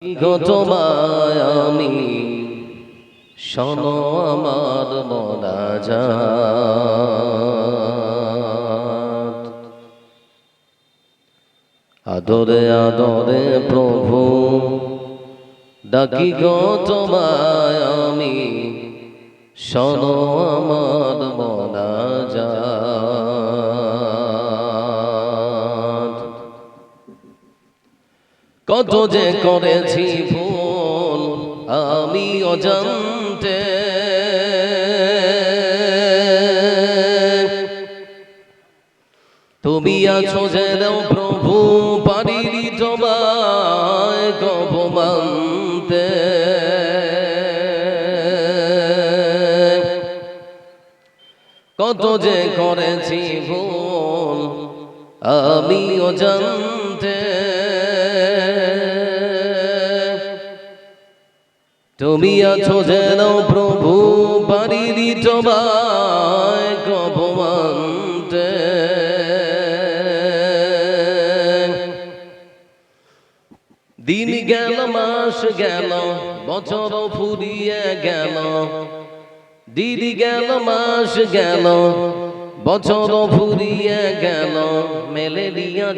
তোমায় আমি শোনো আমার মোনাজাত। আদরে আদরে প্রভু ডাকি গো তোমায় আমি শোনো আমার মোনাজাত। কত যে করেছি ভুল আমি অজান্তে, তুমি আছো যেন প্রভু পারিনি তোমায় কব মানতে। কত যে করেছি ভুল আমি অজান্তে, তুমি আছো যেন প্রভু পারিনি তোমায় কব মানতে। দিন গেল মাস গেল বছর ফুরিয়ে গেল, দিন গেল মাস গেল বছর ফুরিয়ে গেল, মেলে দিয়া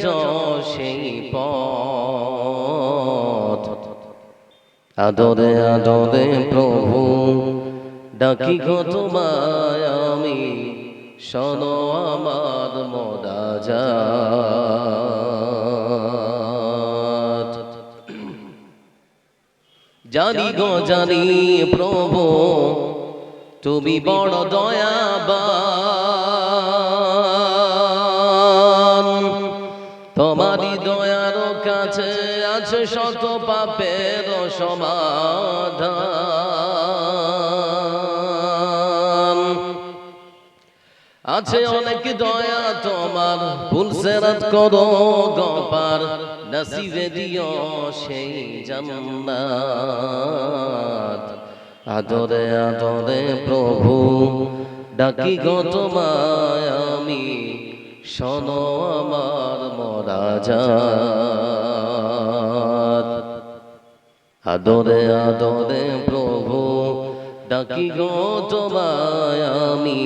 সেই পথ। আদরে আদরে প্রভু ডাকি গো তোমায় আমি শোনো আমার মোনাজাত। জানি গো জানি প্রভু তুমি বড় দয়াবান, তোমারই দয়ার কাছে আছে শত পাপের সমাধান। আছে অনেক দয়া তোমার, ভুল সেরাত করো গপার, নসিবে দিও সেই জান্নাত। আদরে আদরে প্রভু ডাকি গো তোমায় আমি শোনো আমার মোনাজাত। আদরে আদরে প্রভু ডাকি গো তোমায় আমি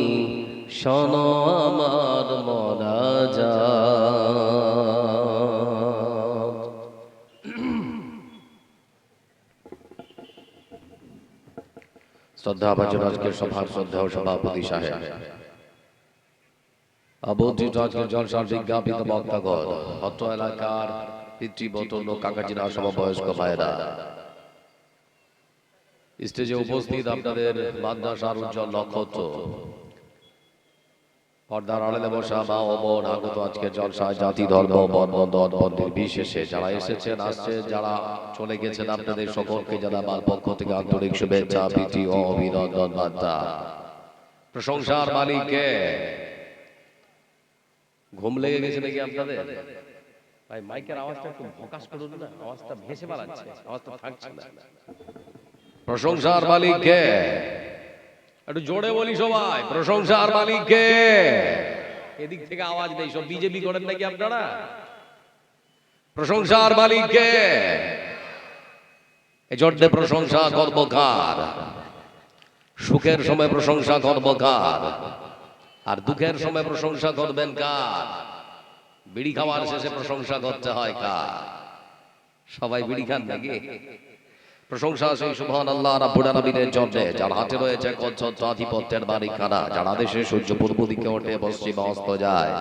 শোনো আমার মোনাজাত। শ্রদ্ধাভাজন আজকের সভার শ্রদ্ধা ও সভাপতি সাহেব, আবন্তিত আজকের জলসার বিজ্ঞাপিত বক্তাগণ, অত্র এলাকার পিতৃবতন কাকাজিরা সমবয়স্ক ভাইরা, স্টেজে উপস্থিত আপনাদের মাদ্রাসার উজ্জ্বল নক্ষত্র, পর্দার আড়ালে বসা মা ও বোন, আগত আজকের জলসায় জাতি ধর্ম বর্ণ দল নির্বিশেষে যারা এসেছেন আসছেন, যারা চলে গেছেন, আপনাদের সকলকে যারা আমার পক্ষ থেকে আন্তরিক শুভেচ্ছা প্রীতি ও অভিনন্দন বার্তা। প্রশংসার মালিককে। ঘুম লেগে গেছে নাকি আপনাদের? ভাই মাইকের আওয়াজটা একটু ফোকাস করুন না, আওয়াজটা ভেসে বেড়াচ্ছে, আওয়াজটা থাকছে না। প্রশংসার মালিককে একটু জোরে বলি সবাই, প্রশংসার মালিককে। এদিক থেকে আওয়াজ নেই, সব বিজেপি করেন নাকি আপনারা? প্রশংসার মালিককে। এই জন্য প্রশংসা করব কার? সুখের সময় প্রশংসা করব কার? আর দুঃখের সময় প্রশংসা করবেন কার? বিড়ি খাওয়ার শেষে প্রশংসা করতে হয় কার? সবাই বিড়ি খান নাকি? প্রশংসা সেই সুবহানাল্লাহ রাব্বুল আলামিনের জন্য, যার হাতে রয়েছে কচ্ছত্র আধিপত্যের মালিকানা, যারা দেশে সূর্য পূর্ব দিকে ওঠে পশ্চিমে অস্ত যায়,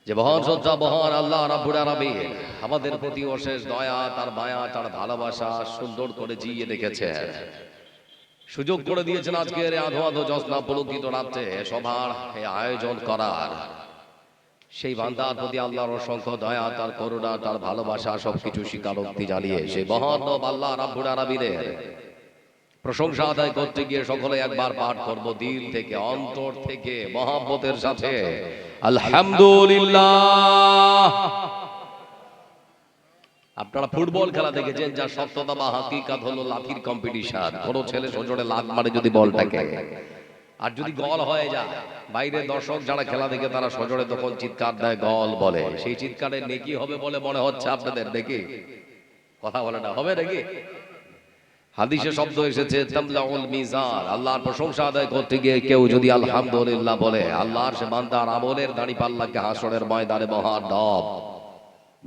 যে মহান সত্তা মহান আল্লাহ রাব্বুল আলামিন আমাদের প্রতি অশেষ দয়া, তার মায়া, তার ভালোবাসা সুন্দর করে জিয়ে রেখেছে। সুযোগ করে দিয়েছেন আজকের আধো আধো জোছনা পুলকিত রাতে সভার এই আয়োজন করার। সেই বান্দার প্রতি আল্লাহর অসংখ্য দয়া, তার করুণা, তার ভালোবাসা সবকিছু স্বীকারোক্তি জানিয়ে সেই মহান আল্লাহ রাব্বুল আলামিনের প্রশংসা আদায় করতে গিয়ে সকলে একবার পাঠ করব দিল থেকে, অন্তর থেকে, মহব্বতের সাথে, আলহামদুলিল্লাহ। আপনারা ফুটবল খেলা দেখেছেন, যার সত্যতা বা হাকিকাত হলো লাঠির কম্পিটিশন। কোন ছেলে সজোরে লাথ মারে যদি বলটাকে, আর যদি গল হয়ে যায়, বাইরে দর্শক যারা খেলা দেখে তারা সজোরে তখন চিৎকার দেয়, গল বলে, সেই চিৎকারের নেকি হবে বলে মনে হচ্ছে আপনাদের? দেখি কথা বলে না, হবে নাকি? হাদিসে শব্দ এসেছে তামলাউল মিজান, আল্লাহর প্রশংসা আদায় করতে গিয়ে কেউ যদি আলহামদুলিল্লাহ বলে, আল্লাহর সে বান্দার আমলের দাঁড়িপাল্লাকে হাসরের ময়দানে মহা ডব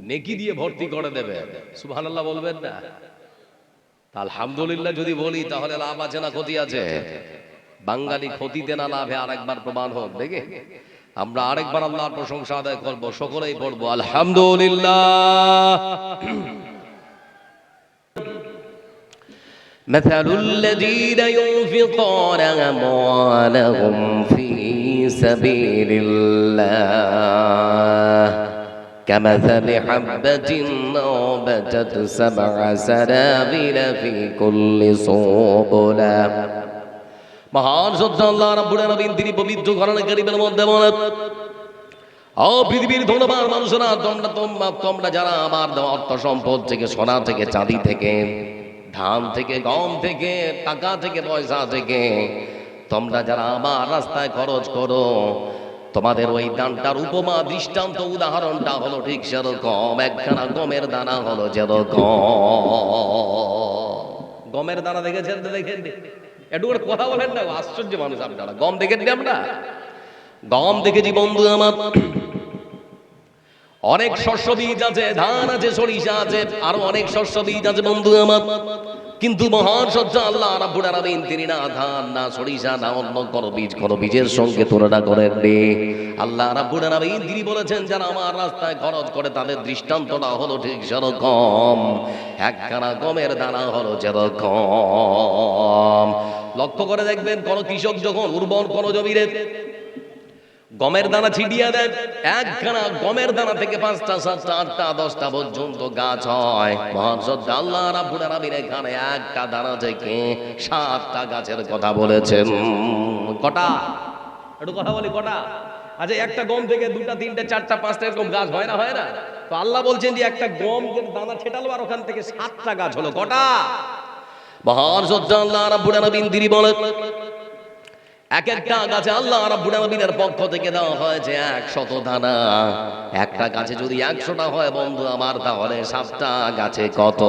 নেকি দিয়ে ভর্তি করে দেবে। সুবহানাল্লাহ বলবেন না? আলহামদুলিল্লাহ যদি বলি তাহলে লাভ আছে না ক্ষতি আছে? বাঙালি ক্ষতিতে না লাভে আরেকবার প্রমাণ হোক দেখে। আমরা আরেকবার আল্লাহর প্রশংসা আদায় করবো, সকলেই পড়বো আলহামদুলিল্লাহ। مثل الذين ينفقون أموالهم في سبيل الله كمثل حبة أنبتت سبع سنابل في كل سنبلة। মহান সত্য আল্লাহ রাব্বুল আলামিন তিনি পবিত্র কোরআনে কারীমের মধ্যে বলেন, ও পৃথিবীর ধনবান মানুষেরা, তোমরা যারা আমার দেওয়া অর্থ সম্পদ থেকে, সোনা থেকে, চাঁদি থেকে, ধান থেকে, গম থেকে, টাকা থেকে, পয়সা থেকে তোমরা যারা আমার রাস্তায় খরচ করো, তোমাদের ওই দানটার উপমা, দৃষ্টান্ত, উদাহরণটা হলো ঠিক সেরকম একখানা গমের দানা হলো যেরকম। গমের দানা দেখেছেন তো? দেখেন একটু করে কথা বলেন না, আশ্চর্য মানুষ আপনারা। গম দেখেন আমরা? গম দেখেছি বন্ধু আমার। অনেক শস্য বীজ আছে, ধান আছে, সরিষা আছে, আরো অনেক শস্য বীজ আছে বন্ধু আমার। কিন্তু মহান সত্য আল্লাহ রাব্বুল আলামিন তিনি না ধান, না সরিষা, না অন্য কোন বীজের সঙ্গে তুলনা করেননি। আল্লাহ রাব্বুল আলামিন তিনি বলেছেন, যারা আমার রাস্তায় খরচ করে তাদের দৃষ্টান্তটা হলো ঠিক সেরকম একখানা গমের দানা হলো যেরকম। লক্ষ্য করে দেখবেন, কোন কৃষক যখন উর্বর কোন জমিরে গমের দানা ছিটিয়ে দেন, একখানা গমের দানা থেকে 5টা, 7টা, 8টা, 10টা পর্যন্ত গাছ হয়। মহান সত্য আল্লাহ রাব্বুল আলামিন এখানে একটা দানা থেকে 7টা গাছের কথা বলেছেন। কটা? একটু কথা বলি, কটা? আচ্ছা, একটা গম থেকে 2টা, 3টা, 4টা, 5টা এরকম গাছ হয় না? হয় না? তো আল্লাহ বলছেন যে একটা গম দানা ছেটালো আর ওখান থেকে 7টা গাছ হলো। কটা? মহান সত্য আল্লাহ রাব্বুল আলামিন তিনি বলেন, এক একটা গাছে আল্লাহ রাব্বুল আলামিনের পক্ষ থেকে দেওয়া হয়েছে 100 দানা। একটা গাছে যদি 100টা হয় বন্ধু আমার, তাহলে 7টা গাছে কত?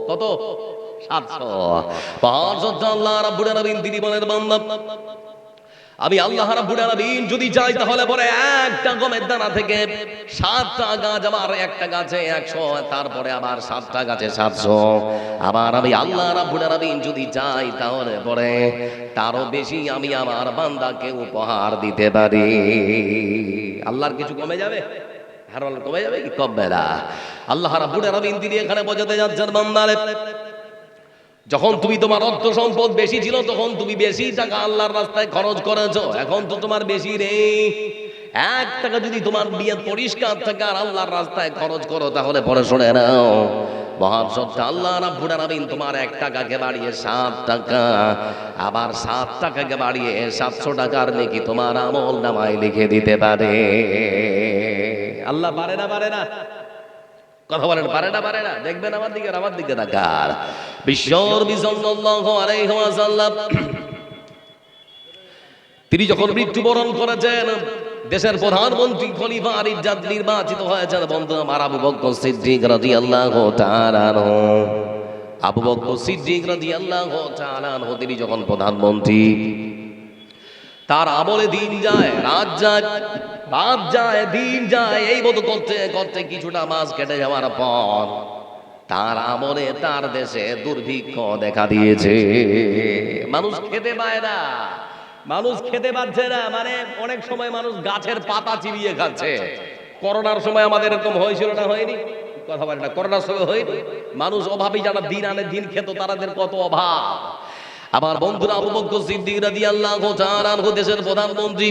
কত? 700। মহান সত্য আল্লাহ রাব্বুল আলামিন তিনি বলেন, বান্দা আমি আল্লাহ রাব্বুল আলামিন যদি চাই তাহলে পরে একটা গমের দানা থেকে 7টা গাছ, আবার একটা গাছে 100, তারপরে আবার 7টা গাছে 700। আবার আমি আল্লাহ রাব্বুল আলামিন যদি চাই তাহলে পরে তারও বেশি আমি আমার বান্দাকে উপহার দিতে পারি। আল্লাহর কিছু কমে যাবে? হারাল কমে যাবে কি? কমবে না। আল্লাহ রাব্বুল আলামিন তিনি এখানে বোঝাতে যাচ্ছেন, বান্দারে যখন তুমি তোমার অর্থ সম্পদ বেশি ছিল তখন তুমি বেশি টাকা আল্লাহর রাস্তায় খরচ করেছো, এখন তো তোমার বেশি নেই। 1 টাকা যদি তোমার বিয়ে পরিষ্কার থাকে আর আল্লাহর রাস্তায় খরচ করো, তাহলে পরে শুনে নাও, মহান সত্য আল্লাহ রাব্বুল আলামিন তোমার 1 টাকাকে বাড়িয়ে 7 টাকা, আবার 7 টাকাকে বাড়িয়ে 700 টাকার নেকি তোমার আমল নামায় লিখে দিতে পারে। আল্লাহ পারে না? পারে না? কথা বলেন, পারে না? পারে না? দেখবেন আমার দিকে তাকান। বিশ্বনবী সাল্লাল্লাহু আলাইহি ওয়াসাল্লাম তিনি যখন মৃত্যুবরণ করেছেন, দেশের প্রধানমন্ত্রী খলিফা আর ইজ্জাত নির্বাচিত হয়েছেন বন্ধু আমার আবু বকর সিদ্দিক রাদিয়াল্লাহু তাআলা আনহু। আবু বকর সিদ্দিক রাদিয়াল্লাহু তাআলা আনহু তিনি যখন প্রধানমন্ত্রী, তার আমলে দিন যায়, রাত যায়, দিন যায়, এই মতো করতে করতে কিছুটা মাস কেটে যাওয়ার পর তার আমলে তার দেশে দুর্ভিক্ষ দেখা দিয়েছে। মানুষ খেতে পায় না, মানুষ খেতে পাচ্ছে না, মানে অনেক সময় মানুষ গাছের পাতা চিবিয়ে খাচ্ছে। করোনার সময় আমাদের এরকম হয়েছিল না? হয়নি? কথা বলে না? করোনার সময় হয়নি? মানুষ অভাবী যারা দিন আনে দিন খেত, তাদের কত অভাব। আমার বন্ধুরা, আবু বকর সিদ্দিক রাদিয়াল্লাহু তাআলা আনহু দেশের প্রধানমন্ত্রী,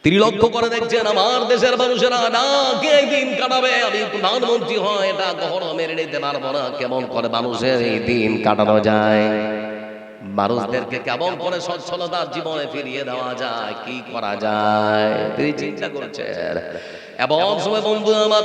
তিনি লক্ষ্য করে দেখছেন আমার দেশের মানুষেরা না কে দিন কাটাবে, আমি প্রধানমন্ত্রী হয় এটা কখনো মেনে নিতে পারবো না। কেমন করে মানুষের এই দিন কাটানো যায়, মানুষদেরকে কেমন করে সচ্ছলতার জীবনে ফিরিয়ে দেওয়া যায়, কি করা যায় তিনি চিন্তা করছেন। এবং সময় বন্ধু আমার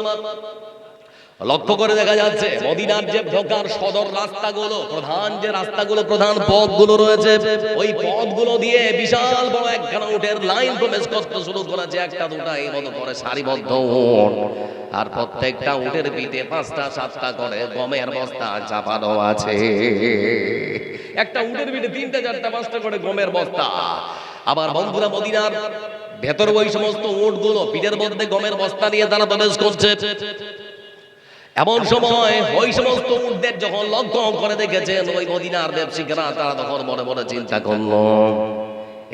লক্ষ্য করে দেখা যাচ্ছে মদিনার যে ঢোকার সদর রাস্তাগুলো, প্রধান যে রাস্তাগুলো, প্রধান পথগুলো রয়েছে, ওই পথগুলো দিয়ে বিশাল বড় একখানা উটের লাইন প্রবেশ করতে শুরু করেছে। একটা দুটা এই মতো করে সারিবদ্ধ উট, আর প্রত্যেকটা উটের পিঠে 5টা 7টা করে গমের বস্তা চাপানো আছে। একটা উটের পিঠে 3টা 4টা 5টা করে গমের বস্তা। আবার বন্ধুরা, মদিনার ভেতর ওই সমস্ত উটগুলো পিঠের মধ্যে গমের বস্তা নিয়ে তারা প্রবেশ করছে। এমন সময় ওই সমস্ত উটদের যখন লক্ষ্য করে দেখেছেন ওই মদিনার ব্যবসায়ীরা, তারা তখন মনে মনে চিন্তা করলো,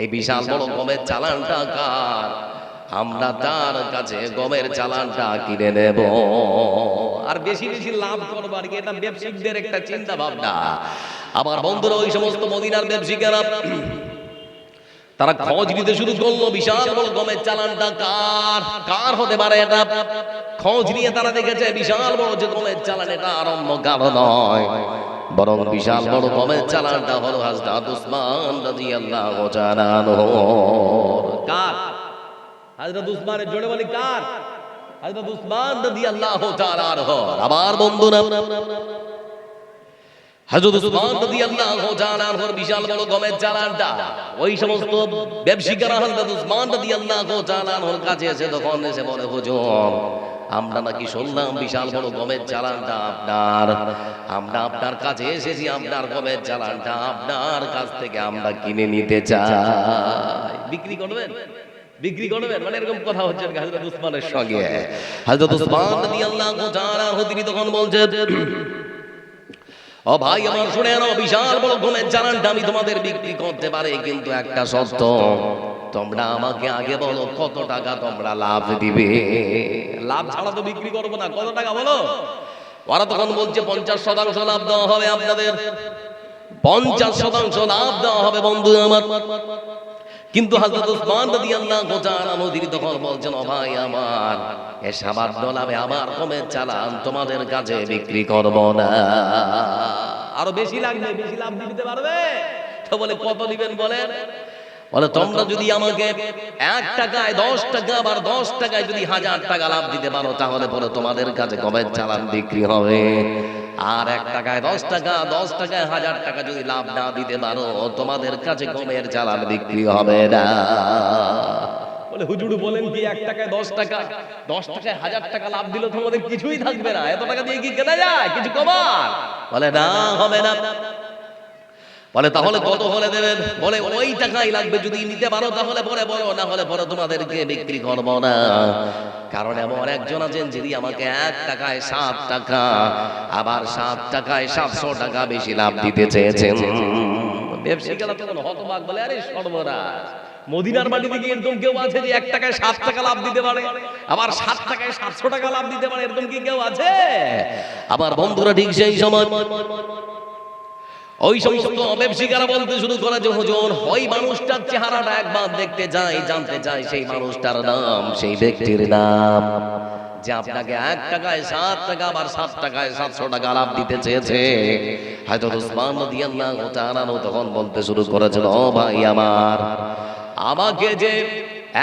এই বিশাল বড় গমের চালানটা কার? আমরা তার কাছে গমের চালানটা কিনে নেব আর বেশি বেশি লাভ করবো আর কি। এটা ব্যবসায়ীদের একটা চিন্তা ভাবনা। আবার বন্ধুরা, ওই সমস্ত মদিনার ব্যবসায়ীরা তারা খোঁজ নিতে শুরু করলো, বিশাল বড় গমের চালানটা কার কার হতে পারে। এটা খোঁজ নিয়ে তারা দেখেছে বিশাল বড় যে গমের চালান, এটা আর অন্য কারো নয়, বরং বিশাল বড় গমের চালানটা হলো হযরত উসমান রাদিয়াল্লাহু তাআলা আনহু। কার? হযরত উসমানের, জোরে বলি কার? হযরত উসমান রাদিয়াল্লাহু তাআলা আনহু। আবার বন্ধুরা, হযরত উসমান রাদিয়াল্লাহু তাআলা আনহুর বিশাল বড় গমের চালানটা ওই সমস্ত ব্যবসায়ীরা হযরত উসমান রাদিয়াল্লাহু তাআলা আনহুর কাছে এসে তখন এসে বলে, হুজুর, আমরা নাকি শুনলাম বিশাল বড় গমের চালানটা আপনার, আমরা আপনার কাছে এসেছি, আপনার গমের চালানটা আপনার কাছ থেকে আমরা কিনে নিতে চাই। বিক্রি করবেন? বিক্রি করবেন মানে এরকম কথা হচ্ছে হযরত উসমানের সঙ্গে। হযরত উসমান রাদিয়াল্লাহু তাআলা আনহু তিনি তখন বলছেন, ও ভাই আমার, শুনে নাও, বিশাল বড় গমের চালানটা আমি তোমাদের বিক্রি করতে পারি, কিন্তু একটা শর্ত, তোমরা আমাকে আগে বলো কত টাকা তোমরা লাভ দিবে। লাভ ছাড়া তো বিক্রি করবো না, কত টাকা বলো? ওরা তখন বলছে 50% লাভ দেওয়া হবে আপনাদের, 50% লাভ দেওয়া হবে বন্ধু আমার। কিন্তু হযরত উসমান রাদিয়াল্লাহু তাআলা আনহু তিনি তখন বলছেন, ও ভাই আমার, এ সামান্য লাভে আমার গমের চালান তোমাদের কাছে বিক্রি করব না, আরো বেশি লাগবে, বেশি লাভ দিতে পারবে? তো বলে, কত দিবেন বলেন? বলে, তোমরা যদি আমাকে 1 টাকায় 10 টাকা, আবার 10 টাকায় যদি 1000 টাকা লাভ দিতে পারো, তাহলে পরে তোমাদের কাছে গমের চালান বিক্রি হবে। আর 1 টাকায় 10 টাকা, 10 টাকায় 1000 টাকা যদি লাভ না দিতে পারো, তোমাদের কাছে গমের চালান বিক্রি হবে না। বলে, হুজুর বলেন কি, 1 টাকায় 10 টাকা, 10 টাকায় 1000 টাকা লাভ দিলে তোমাদের কিছুই থাকবে না, এত টাকা দিয়ে কি কেনা যায় কিছু কমার? বলে, না, হবে না। বলে, তাহলে কত হলে দেবেন? বলে, ওই টাকাই লাগবে, যদি নিতে পারো তাহলে পরে বলো, না হলে পরে তোমাদেরকে বিক্রি করব না। কারণ এমন একজন আছেন যিনি আমাকে 1 টাকায় 7 টাকা, আবার 7 টাকায় 700 টাকা বেশি লাভ দিতে চেয়েছেন। ব্যবসায়ীরা তখন হতবাক, বলে, আরে সর্বনাশ, মদিনার মাটিতে কি এরকম কেউ আছে যে 1 টাকায় 7 টাকা লাভ দিতে পারে, আবার 7 টাকায় 700 টাকা লাভ দিতে পারে? এরকম কি কেউ আছে? আবার বন্ধুরা, ঠিক সেই সময় ওই সমস্ত ব্যবসায়ীরা বলতে শুরু করে যে, হুজুর, ওই মানুষটার চেহারাটা একবার দেখতে চাই, জানতে চাই সেই মানুষটার নাম, সেই ব্যক্তির নাম যে আপনাকে 1 টাকায় 7 টাকা, আবার 7 টাকায় 700 টাকা লাভ দিতে চেয়েছে। হযরত উসমান রাদিয়াল্লাহু তাআলা তখন বলতে শুরু করেছিল, ও ভাই আমার, আমাকে যে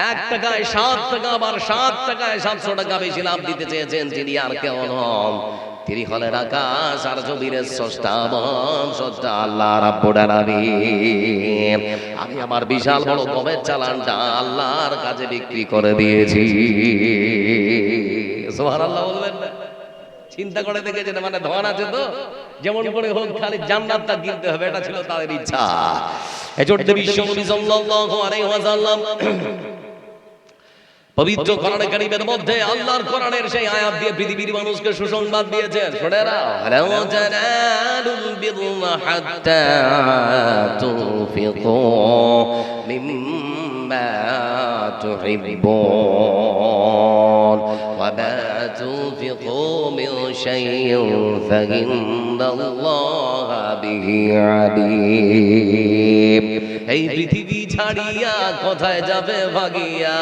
1 টাকায় 7 টাকা, আবার 7 টাকায় 700 টাকা বেশি লাভ দিতে চেয়েছেন, তিনি আর কেউ নন, তিনি হলেন আকাশ আর জমিনের স্রষ্টা, মহান স্রষ্টা আল্লাহ রাব্বুল আলামিন। আমি আমার বিশাল বড় গমের চালানটা আল্লাহর কাছে বিক্রি করে দিয়েছি। সুবহানাল্লাহ বলবেন না? চিন্তা করে দেখেছেন, মানে ধন আছে তো, যেমন করে হোক খালি জান্নাতটা কিনতে হবে, এটা ছিল তাদের ইচ্ছা। এজন্য বিশ্বনবী সাল্লাল্লাহু আলাইহি ওয়াসাল্লাম পবিত্র কোরআন কারীমের মধ্যে আল্লাহর কোরআনের সেই আয়াত দিয়ে পৃথিবীর মানুষকে সুসংবাদ দিয়েছেন, শুনে নাও, লাউ জানালুল বিররা হাত্তা তুনফিকু মিম্মা তুহিব্বুন ওয়া মা তুনফিকু মিন শাইইন ফাইন্নাল্লাহা বিহি আলীম। এই পৃথিবী ছাড়িয়া কোথায় যাবে ভাগিয়া,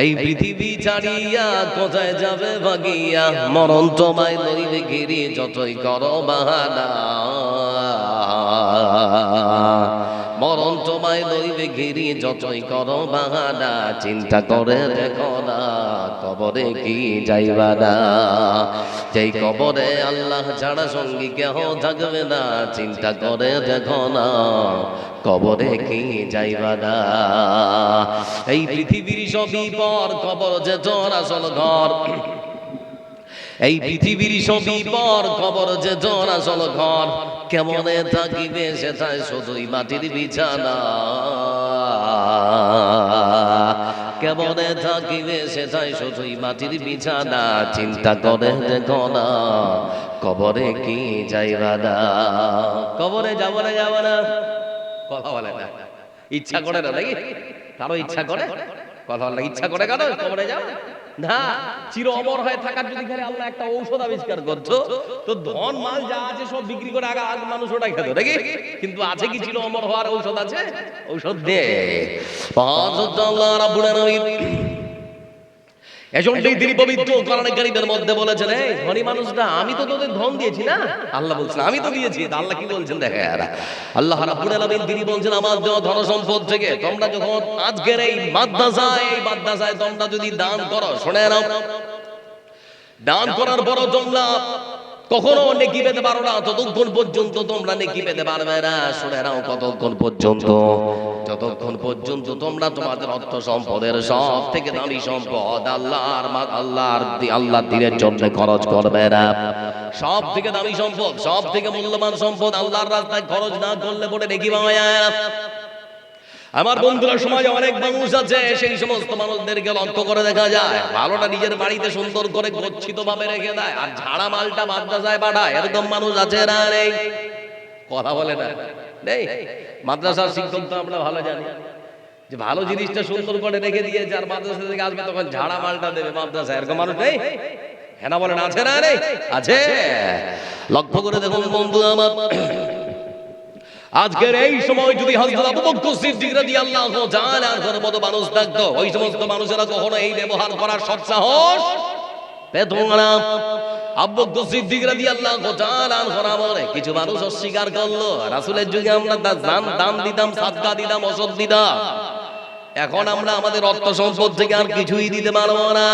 এই পৃথিবী ছাড়িয়া কোথায় যাবে ভাগিয়া, মরণ তোমায় লইবে ঘিরে যতই করো বাহানা, মরণ তোমায় তোমায় লইবে ঘিরি যতই করো বাহানা, চিন্তা করে দেখো না কবরে কি যাইবা না। যেই কবরে আল্লাহ ছাড়া সঙ্গী কেহ থাকবে না, চিন্তা করে দেখো না কবরে কি যাইবা না। এই পৃথিবীর সবই পর, কবর যে তোর আসল ঘর। এই পৃথিবীর সবই পর, কবর যে তোর আসল ঘর। কেমনে থাকিবে সেটাই শুধুই মাটির বিছানা, কেমনে থাকিবে সেটাই শুধুই মাটির বিছানা, চিন্তা করে দেখো না কবরে কি যাইবা না। কবরে যাবো না যাবো না কথা বলে না, ইচ্ছা করে না নাকি? কারো ইচ্ছা করে কথা বলে, ইচ্ছা করে কেন কবরে যাও না? চির অমর হয়ে থাকার যদি খালি আল্লাহ একটা ঔষধ আবিষ্কার করছো, তো ধন মাল যা আছে সব বিক্রি করে আগে মানুষ ওটাই খেত নাকি? কিন্তু আছে কি চির অমর হওয়ার ঔষধ? আছে ঔষধ দে। আল্লাহ রাব্বুল আলামিন এজন্যই তিনি পবিত্র কোরআন কারীমের মধ্যে বলেছেন, এই ধনী মানুষরা, আমি তো তোদের ধন দিয়েছি না? আল্লাহ বলছেন আমি তো দিয়েছি। আল্লাহ কি বলছেন দেখেন, আল্লাহ রাব্বুল আলামিন তিনি বলছেন, আমার দেওয়া ধন সম্পদ থেকে তোমরা যখন আজকের এই মাদ্রাসায় তোমরা যদি দান করো, শুনে নাও, দান করার পর তোমরা কখনো নেকি পেতে পারো না ততক্ষণ পর্যন্ত তোমরা নেকি পেতে পারবে না। শুনে নাও, কতক্ষণ পর্যন্ত? যতক্ষণ পর্যন্ত তোমরা তোমাদের অর্থ সম্পদের সব থেকে দামি সম্পদ আল্লাহর দ্বীনের জন্য খরচ করবে না। সব থেকে দামি সম্পদ, সব থেকে মূল্যবান সম্পদ আল্লাহর রাস্তায় খরচ না করলে পরে নেকি পাওয়া যায় না। আমার বন্ধুরা, সমাজে অনেক মানুষ আছে, সেই সমস্ত মানুষদেরকে লক্ষ্য করে দেখা যায় ভালোটা নিজের বাড়িতে সুন্দর করে গচ্ছিত ভাবে রেখে দেয়, আর ঝাড়া মালটা মাদ্রাসায় পাঠায়। এরকম মানুষ আছে না নেই? কথা বলে না নেই? মাদ্রাসার শিক্ষক তো আমরা ভালো জানি যে ভালো জিনিসটা সুন্দর করে রেখে দিয়েছে, আর মাদ্রাসা থেকে আসবে তখন ঝাড়া মালটা দেবে মাদ্রাসায়। এরকম মানুষ নেই? হ্যাঁ না বলেন, আছে না নেই? আছে। লক্ষ্য করে দেখুন বন্ধু আমার, আজকের এই সময় যদি হযরত আবু বকর সিদ্দিক রাদিয়াল্লাহু তাআলা এর মতো মানুষ থাকতো, ওই সমস্ত মানুষেরা কখনো এই ব্যবহার করার সৎসাহস পেত না। আবু বকর সিদ্দিক রাদিয়াল্লাহু তাআলা আমলে কিছু মানুষ অস্বীকার করলো, রাসূলের যুগে আমরা দান দিতাম, সাদকা দিতাম, ওষুধ দিতাম, এখন আমরা আমাদের অর্থ সম্পদ থেকে আর কিছুই দিতে পারবো না।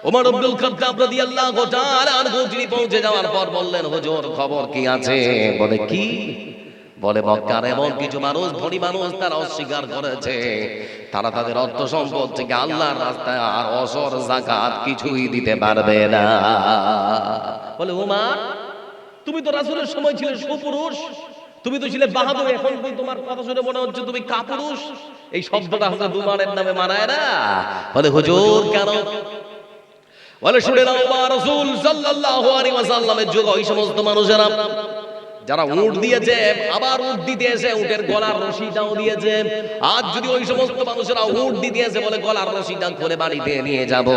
ওমর ইবনুল খাত্তাব রাদিয়াল্লাহু তাআলা তিনি পৌঁছে যাওয়ার পর বললেন, হুজুর খবর কি আছে? বলে কি? বলে মক্কার এমন কিছু মানুষ, ধনী মানুষ, তারা অস্বীকার করেছে তারা তাদের অর্থ সম্পদ থেকে আল্লাহর রাস্তায় আর অসর যাকাত কিছুই দিতে পারবে না। বলে ওমর, তুমি তো রাসূলের সময় ছিলে সুপুরুষ, তুমি তো ছিলে বাহাদুর, এখন তোমার কথা শুনে মনে হচ্ছে তুমি কাপুরুষ। এই শব্দটা হযরত উমরের নামে মানায় না। বলে হুজুর কেন? বলে শুনে নাও, রাসূল সাল্লাল্লাহু আলাইহি ওয়াসাল্লামের যুগে ওই সমস্ত মানুষেরা যারা উট দিয়েছে, আবার উট দিতে এসে উটের গলার রশিটাও দিয়েছে। আজ যদি ওই সমস্ত মানুষেরা উট দিতে এসে বলে গলার রশিটা করে বাড়িতে নিয়ে যাব,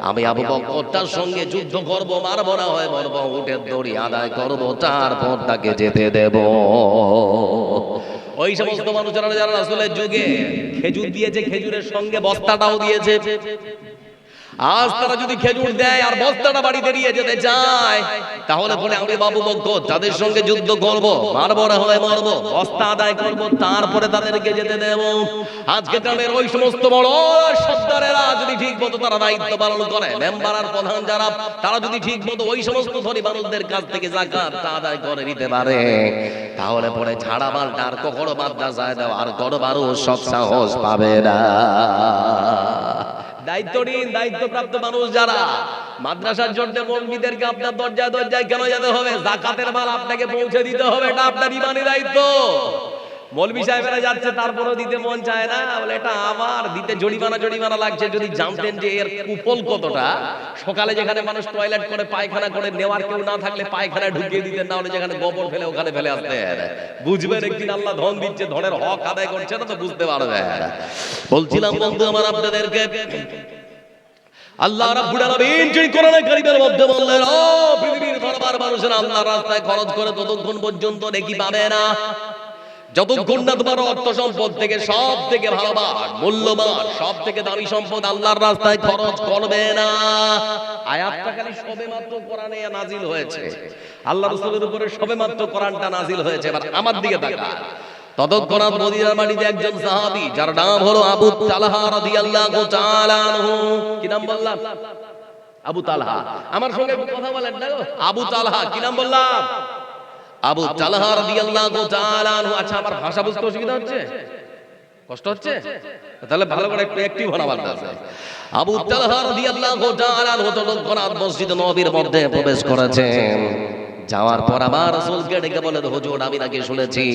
আমি আবু বকরটার সঙ্গে যুদ্ধ করব, মারব না হয় মরব, উটের দড়ি আদায় করব, তারপর তাকে যেতে দেব। ওই সমস্ত মানুষেরা যারা রাসূলের যুগে খেজুর দিয়েছে, খেজুরের সঙ্গে বস্তাটাও দিয়েছে, আজ তারা যদি খেজুর দেয় আর বস্তাটা বাড়িতে নিয়ে যেতে চায়, তাহলে বলে আমি আবু বকর তাদের সঙ্গে যুদ্ধ করব, মারব না হয় মারব, বস্তা আদায় করব, তারপরে তাদেরকে যেতে দেব। আজকে গ্রামের ওই সমস্ত বড় সর্দারেরা যদি ঠিক মতো তারা দায়িত্ব পালন করে, মেম্বার আর প্রধান যারা, তারা যদি ঠিক মতো ওই সমস্ত ধনী মানুষদের কাছ থেকে যাকাতটা আদায় করে নিতে পারে, তাহলে পরে ছাড়া মালটা আর কখনো মাদ্রাসায় দেওয়া আর করবারও সব সাহস পাবে না। দায়িত্বহীন, দায়িত্বপ্রাপ্ত মানুষ যারা, মাদ্রাসার জন্য মৌলবীদেরকে আপনার দরজায় দরজায় কেন যেতে হবে? যাকাতের মাল আপনাকে পৌঁছে দিতে হবে, এটা আপনার ইমানি দায়িত্ব। মৌলবী সাহেবেরা যাচ্ছে, তারপরেও দিতে মন চায় না, বলে এটা আমার দিতে জরিমানা লাগছে। যদি জানতেন যে এর কুফল কতটা, সকালে যেখানে মানুষ টয়লেট করে পায়খানা করে নেওয়ার কেউ না থাকলে পায়খানায় ঢুকিয়ে দিতেন, না হলে যেখানে গোবর ফেলে ওখানে ফেলে আসতেন। বুঝবেন একদিন আল্লাহ ধন দিচ্ছে, ধনের হক আদায় করছে না, তো বুঝতে পারবেন। বলছিলাম বন্ধু আমার আপনাদেরকে, আল্লাহ রাব্বুল আলামিন যিনি কোরআনে কারীমের মধ্যে বললেন, ও পৃথিবীর দরবার মানুষেরা আল্লাহর রাস্তায় খরচ করে ততক্ষণ পর্যন্ত নেকি পাবে না যতক্ষণ না তোমার অর্থ সম্পদ থেকে সব থেকে ভালোবান, মূল্যবান, সব থেকে দামি সম্পদ আল্লাহর রাস্তায় খরচ করবে না। আয়াতটা খালি সবেমাত্র কোরআনে নাজিল হয়েছে, আল্লাহ রাসূলের উপরে সবেমাত্র কোরআনটা নাজিল হয়েছে। এবার আমার দিকে তাকান, ততক্ষণাৎ মদিনার মাটিতে একজন সাহাবী যার নাম হলো আবু তালহা রাদিয়াল্লাহু তাআলা আনহু। কি নাম বললাম? আবু তালহা। আমার সঙ্গে কথা বলেন না গো। আবু তালহা, কি নাম বললাম? আবু তালহা রাদিয়াল্লাহু তাআলা আনহু। আচ্ছা, আমার ভাষা বুঝতে অসুবিধা হচ্ছে? কষ্ট হচ্ছে? তাহলে ভালো করে একটু অ্যাক্টিভ হন আমার কাছে। আবু তালহা রাদিয়াল্লাহু তাআলা আনহু তৎক্ষণাৎ মসজিদ নববীর মধ্যে প্রবেশ করেছেন। যাওয়ার পর আমার রাসূলকে ডেকে বলেন, হুজুর আমি নাকি শুনেছি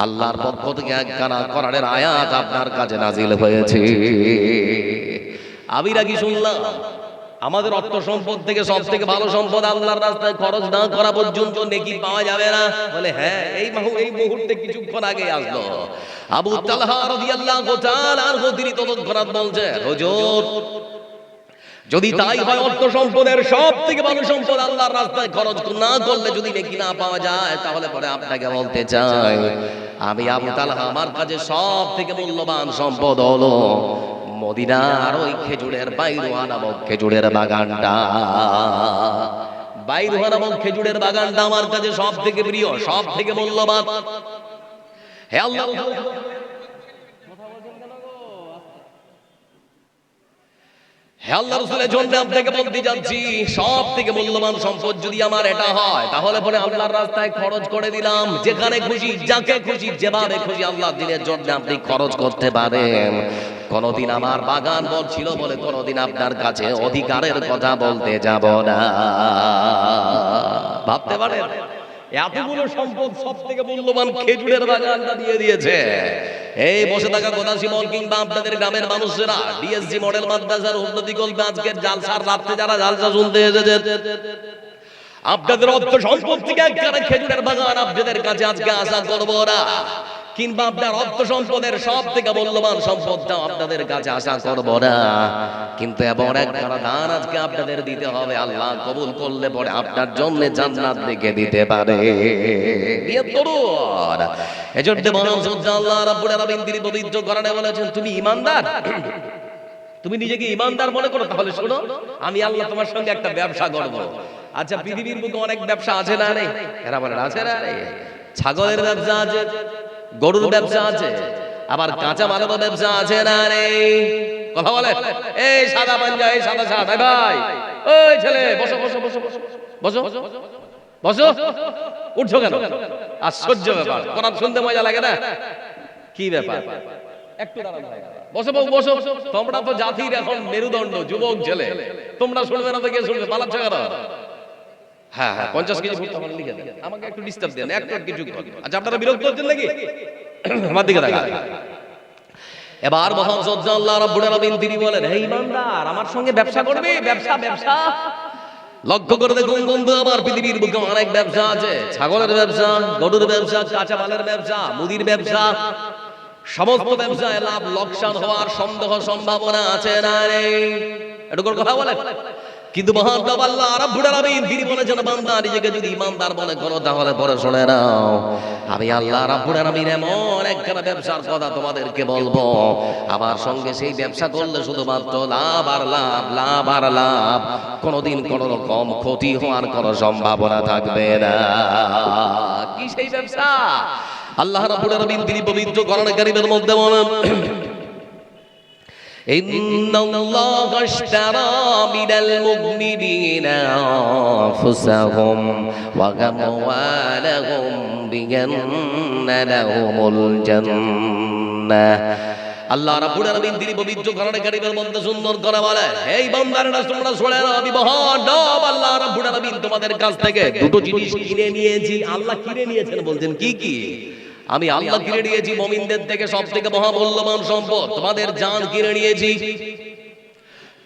আল্লাহর পক্ষ থেকে একখানা কোরআনের আয়াত আপনার কাছে নাজিল হয়েছে। আমি নাকি শুনলাম আমাদের অর্থ সম্পদ থেকে সব থেকে ভালো সম্পদ আল্লাহর রাস্তায় খরচ না করা পর্যন্ত নেকি পাওয়া যাবে না। বলে হ্যাঁ, এই মুহূর্তে কিছুক্ষণ আগে আসলো আবু তালহা রাদিয়াল্লাহু তাআলা আনহু। তিনি তৎক্ষণাৎ বলছেন, হুজুর যদি তাই হয়, অর্থ সম্পদের সব থেকে ভালো সম্পদ আল্লাহর রাস্তায় খরচ না করলে যদি নেকি না পাওয়া যায়, তাহলে পরে আপনাকে বলতে চাই আমি আবু তালহা, আমার কাছে সব থেকে মূল্যবান সম্পদ হলো মদিনার ওই খেজুরের বাইরুহা নামক খেজুরের বাগানটা। বাইরুহা নামক খেজুরের বাগানটা আমার কাছে সব থেকে প্রিয়, সব থেকে মূল্যবান। হে আল্লাহ, হে আল্লাহর রাসূলের জন্য আপনাকে বলতে যাচ্ছি, সব থেকে মূল্যবান সম্পদ যদি আমার এটা হয়, তাহলে পরে আল্লাহর রাস্তায় খরচ করে দিলাম। যেখানে খুশি, যাকে খুশি, যেভাবে খুশি আল্লাহর দ্বীনের জন্য আপনি খরচ করতে পারেন। কোনদিন আমার বাগান বলছিল বলে কোনদিন আপনার কাছে অধিকারের কথা বলতে যাব না। ভাবতে পারেন এতগুলো সম্পদ, সব থেকে মূল্যবান খেজুরের বাগানটা দিয়ে দিয়েছে। এই বসে থাকা গোদাসী মল কিংবা আপনাদের গ্রামের মানুষেরা ডিএসজি মডেল মাদ্রাসার উন্নতি করবে আজকের জালসার রাত্রে যারা জালসা শুনতে এসেছে, আপনাদের অর্থ সম্পদ থেকে একটা খেজুরের বাগান আপনাদের কাছে আজকে আশা করবো না, কিংবা আপনার অর্থ সম্পদের সব থেকে মূল্যবান সম্পদটা আপনাদের কাছে আশা করবো না, কিন্তু এমন একটা দান আজকে আপনাদের দিতে হবে, আল্লাহ কবুল করলে পরে আপনার জন্য জান্নাত লিখে দিতে পারে। নিয়ত করুন। এজন্য মহান সত্য আল্লাহ রাব্বুল আলামিন তিনি পবিত্র কোরআনে বলেছেন, তুমি ঈমানদার, তুমি নিজেকে ঈমানদার মনে করো, তাহলে শোনো আমি আল্লাহ তোমার সঙ্গে একটা ব্যবসা করব। আচ্ছা, পৃথিবীর বুকে অনেক ব্যবসা আছে না নেই? এরা বলেন আছে না নেই? ছাগলের ব্যবসা আছে, গরুর ব্যবসা আছে, আবার কাঁচা মালের ব্যবসা আছে না নেই? কথা বলে। এই সাদা পাঞ্জা, এই সাদা শার্ট, ভাই ওই ছেলে বসো বসো বসো বসো বসো বসো, উঠছো কেন? আশ্চর্য ব্যাপার, কোরআন শুনতে মজা লাগে না? কি ব্যাপার? একটু দাঁড়ানো, বসো বসো। তোমরা তো জাতির এখন মেরুদণ্ড, যুবক ছেলে, তোমরা শুনবে না তো কে শুনবে? পালাচ্ছ কেন? হ্যাঁ হ্যাঁ, 50 কেজি ভুট্টা আমার লিখে দেন, আমাকে একটু ডিস্টার্ব দেন, একটু কিছু করেন। আচ্ছা, আপনারা বিরক্ত হচ্ছেন নাকি? আমার দিকে তাকান। এবার মহান সত্য আল্লাহ রাব্বুল আলামিন তিনি বলেন, হে ঈমানদার, আমার সঙ্গে ব্যবসা করবে। ব্যবসা ব্যবসা লক্ষ্য করে দেখুন বন্ধু, আমার পৃথিবীর বুকে অনেক ব্যবসা আছে। ছাগলের ব্যবসা, গরুর ব্যবসা, কাঁচা মালের ব্যবসা, মুদির ব্যবসা, সমস্ত ব্যবসায় লাভ লোকসান হওয়ার সন্দেহ সম্ভাবনা আছে না রে? এটুকুর কথা বলে। কিন্তু মহান রব আল্লাহ রাব্বুল আলামিন তিনি বলেছেন, বান্দা নিজেকে যদি ঈমানদার মনে করো তাহলে পরে শুনে নাও, আমি আল্লাহ রাব্বুল আলামিন এমন একখানা ব্যবসার কথা তোমাদেরকে বলবো, আমার সঙ্গে সেই ব্যবসা করলে শুধুমাত্র লাভ আর লাভ, লাভ আর লাভ, কোনোদিন কোনো রকম ক্ষতি হওয়ার কোনো সম্ভাবনা থাকবে না। কি সেই ব্যবসা? আল্লাহ রাব্বুল আলামিন তিনি পবিত্র কোরআন কারীমের মধ্যে বলেন, ইন্নাল্লাহা আশতারা মিনাল মুমিনিনা আনফুসাহুম ওয়া আমওয়ালাহুম বিআন্না লাহুমুল জান্নাহ। আল্লাহ রাব্বুল আলামিন তিনি পবিত্র কোরআন কারীমের মধ্যে সুন্দর করে বলে, এই বান্দারা তোমরা শুনে নাও, আমি মহান রব আল্লাহ রাব্বুল আলামিন তোমাদের কাছ থেকে দুটো জিনিস কিনে নিয়েছি। আল্লাহ কিনে নিয়েছেন, বলছেন কি কি? আমি আল্লাহ কিনে নিয়েছি মুমিনদের থেকে সব থেকে মহামূল্যবান সম্পদ, তোমাদের জান কিনে নিয়েছি।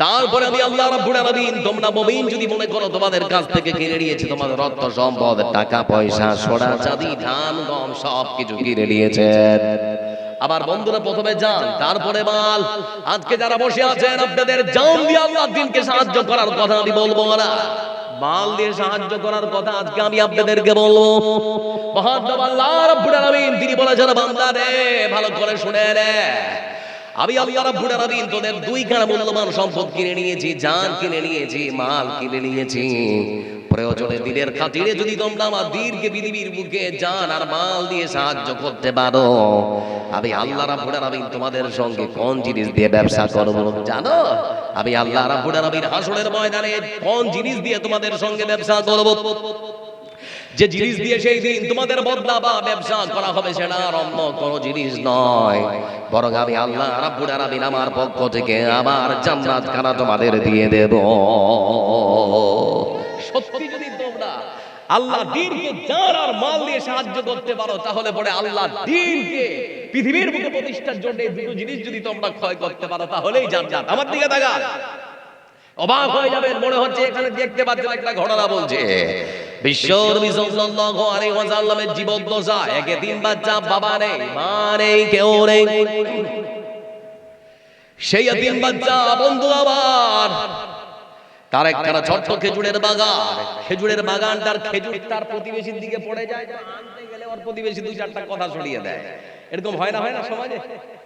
তারপরে আমি আল্লাহ রাব্বুল আলামিন, তোমরা মুমিন যদি মনে করো তোমাদের কাছ থেকে কিনে নিয়েছি তোমাদের অর্থ সম্পদ, টাকা পয়সা, সোনা চাঁদি, ধান গম সব কিছু কিনে নিয়েছেন। আবার বন্ধুরা, প্রথমে জান, তারপরে মাল। আজকে যারা বসে আছেন, আপনাদের জান দিয়ে আল্লাহর দ্বীনকে সাহায্য করার কথা আমি বলবো না, মাল দিয়ে সাহায্য করার কথা আজকে আমি আপনাদেরকে বলবো। মহান রব আল্লাহ রাব্বুল আলামিন তিনি বলেছেন, বান্দা রে ভালো করে শুনে রে, আমি আল্লাহ রাব্বুল আলামিন তোদের দুইখানা মূল্যবান সম্পদ কিনে নিয়েছি, জান কিনে নিয়েছি, মাল কিনে নিয়েছি। প্রয়োজনে দিনের খাতিরে যদি তোমরা আমার দ্বীনকে পৃথিবীর বুকে জান আর মাল দিয়ে সাহায্য করতে পারো, আমি আল্লাহ রাব্বুল আলামিন তোমাদের সঙ্গে কোন জিনিস দিয়ে ব্যবসা করব জানো? আমি আল্লাহ রাব্বুল আলামিন হাসরের ময়দানে কোন জিনিস দিয়ে তোমাদের সঙ্গে ব্যবসা করব, যে জিনিস দিয়ে সেই দিন তোমাদের বদলা বা ব্যবসা করা হবে সেটা আর অন্য কোনো জিনিস নয়, বরং আমি আল্লাহ রাব্বুল আলামিন আমার পক্ষ থেকে আমার জান্নাত খানা তোমাদের দিয়ে দেব। সত্যি যদি তোমরা আল্লাহ দ্বীনকে জান আর মাল দিয়ে সাহায্য করতে পারো, তাহলে পরে আল্লাহ দ্বীনকে পৃথিবীর বুকে প্রতিষ্ঠার জন্য এই দুটো জিনিস যদি তোমরা ক্ষয় করতে পারো, তাহলেই জান্নাত। আমার দিকে তাকান, অবাক হয়ে যাবেন। মনে হচ্ছে এখানে দেখতে পাচ্ছেন একটা ঘটনা বলছে। বিশ্বনবী সাল্লাল্লাহু আলাইহি ওয়াসাল্লামের জীবদ্দশা, একে তিন বাচ্চা, বাবা নেই, মা নেই, কেউ নেই। সেই তিন বাচ্চা বন্ধু আবার তার একখানা ছোট্ট খেজুরের বাগান, খেজুরের বাগানটার খেজুর তার প্রতিবেশীর দিকে পড়ে যায়, আনতে গেলে ওর প্রতিবেশী দুই চারটা কথা ছড়িয়ে দেয়। এরকম হয় না সমাজে?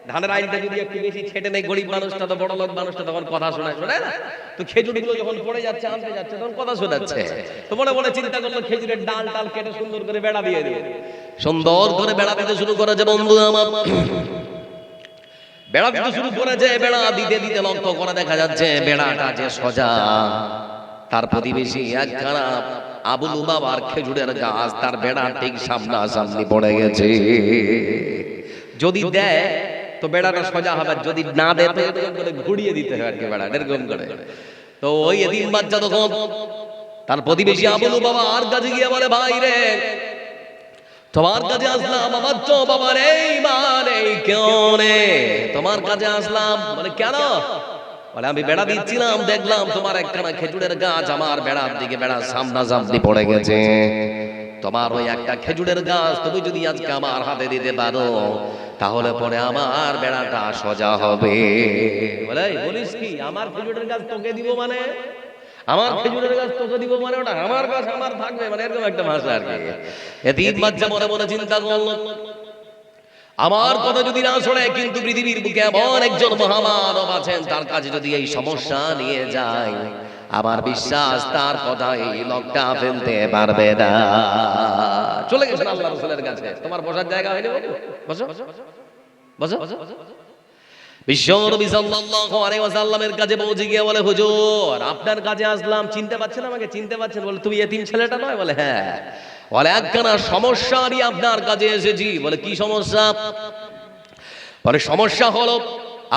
ধানের আইনটা যদি একটু বেশি ছেটে নেই, গরিব মানুষটা তো বড় লোক মানুষটা তখন কথা শোনায় না? তো খেজুরগুলো যখন পড়ে যাচ্ছে, আনতে যাচ্ছে, তখন কথা শোনাচ্ছে। তো মনে মনে চিন্তা করলো খেজুরের ডাল টাল কেটে সুন্দর করে বেড়া দিয়ে দেবে। সুন্দর করে বেড়া দিতে শুরু করেছে বন্ধু আমার, বেড়া দিতে শুরু করেছে। বেড়া দিতে দিতে লক্ষ্য করে দেখা যাচ্ছে বেড়াটা যে সোজা, তার প্রতিবেশী একখানা আবু লুবাবার খেজুরের গাছ তার বেড়ার ঠিক সামনাসামনি পড়ে গেছে। যদি দেয় তো বেড়াটা সোজা হবে, যদি না দেয় তো এরকম করে ঘুরিয়ে দিতে হবে আর কি, বেড়া এরকম করে। তো ওই এদিন বাচ্চা তখন তার প্রতিবেশী আবু লুবাবা আর কাছে গিয়ে বলে, ভাই রে, তোমার কাছে আসলাম, আমার তো বাবার এই মানে কেউ নেই, তোমার কাছে আসলাম। মানে কেন? বলে আমি বেড়া দিচ্ছিলাম, দেখলাম তোমার একখানা খেজুরের গাছ আমার বেড়ার দিকে, বেড়ার সামনাসামনি পড়ে গেছে। তোমার ওই একটা খেজুরের গাছ তুমি যদি আজকে আমার হাতে দিতে পারো, তাহলে পরে আমার বেড়াটা সোজা হবে। বলে বলিস কি, আমার খেজুরের গাছ তোকে দিব মানে? আমার খেজুরের গাছ তোকে দিব মানে ওটা আমার গাছ আমার থাকবে মানে? এরকম একটা ভাষা আর কি। এতিম বাচ্চা মনে মনে চিন্তা করলো, আমার কথা যদি না শোনে, কিন্তু পৃথিবীর বুকে এমন একজন মহামানব আছেন, তার কাছে যদি এই সমস্যা নিয়ে যায়, আমার বিশ্বাস তার কথা এই লোকটা ফেলতে পারবে না। চলে গেছেন আল্লাহ রাসূলের কাছে। তোমার বসার জায়গা হয়নি, বসো বসো বসো। বিশ্বনবী সাল্লাল্লাহু আলাইহি ওয়াসাল্লামের কাছে পৌঁছে গিয়ে বলে, হুজুর আপনার কাছে আসলাম, চিনতে পারছেন আমাকে? চিনতে পারছেন? বলে তুমি এতিম ছেলেটা নয়? বলে হ্যাঁ। বলে একখানা সমস্যা নিয়ে আপনার কাছে এসেছি। বলে কি সমস্যা? বলে সমস্যা হলো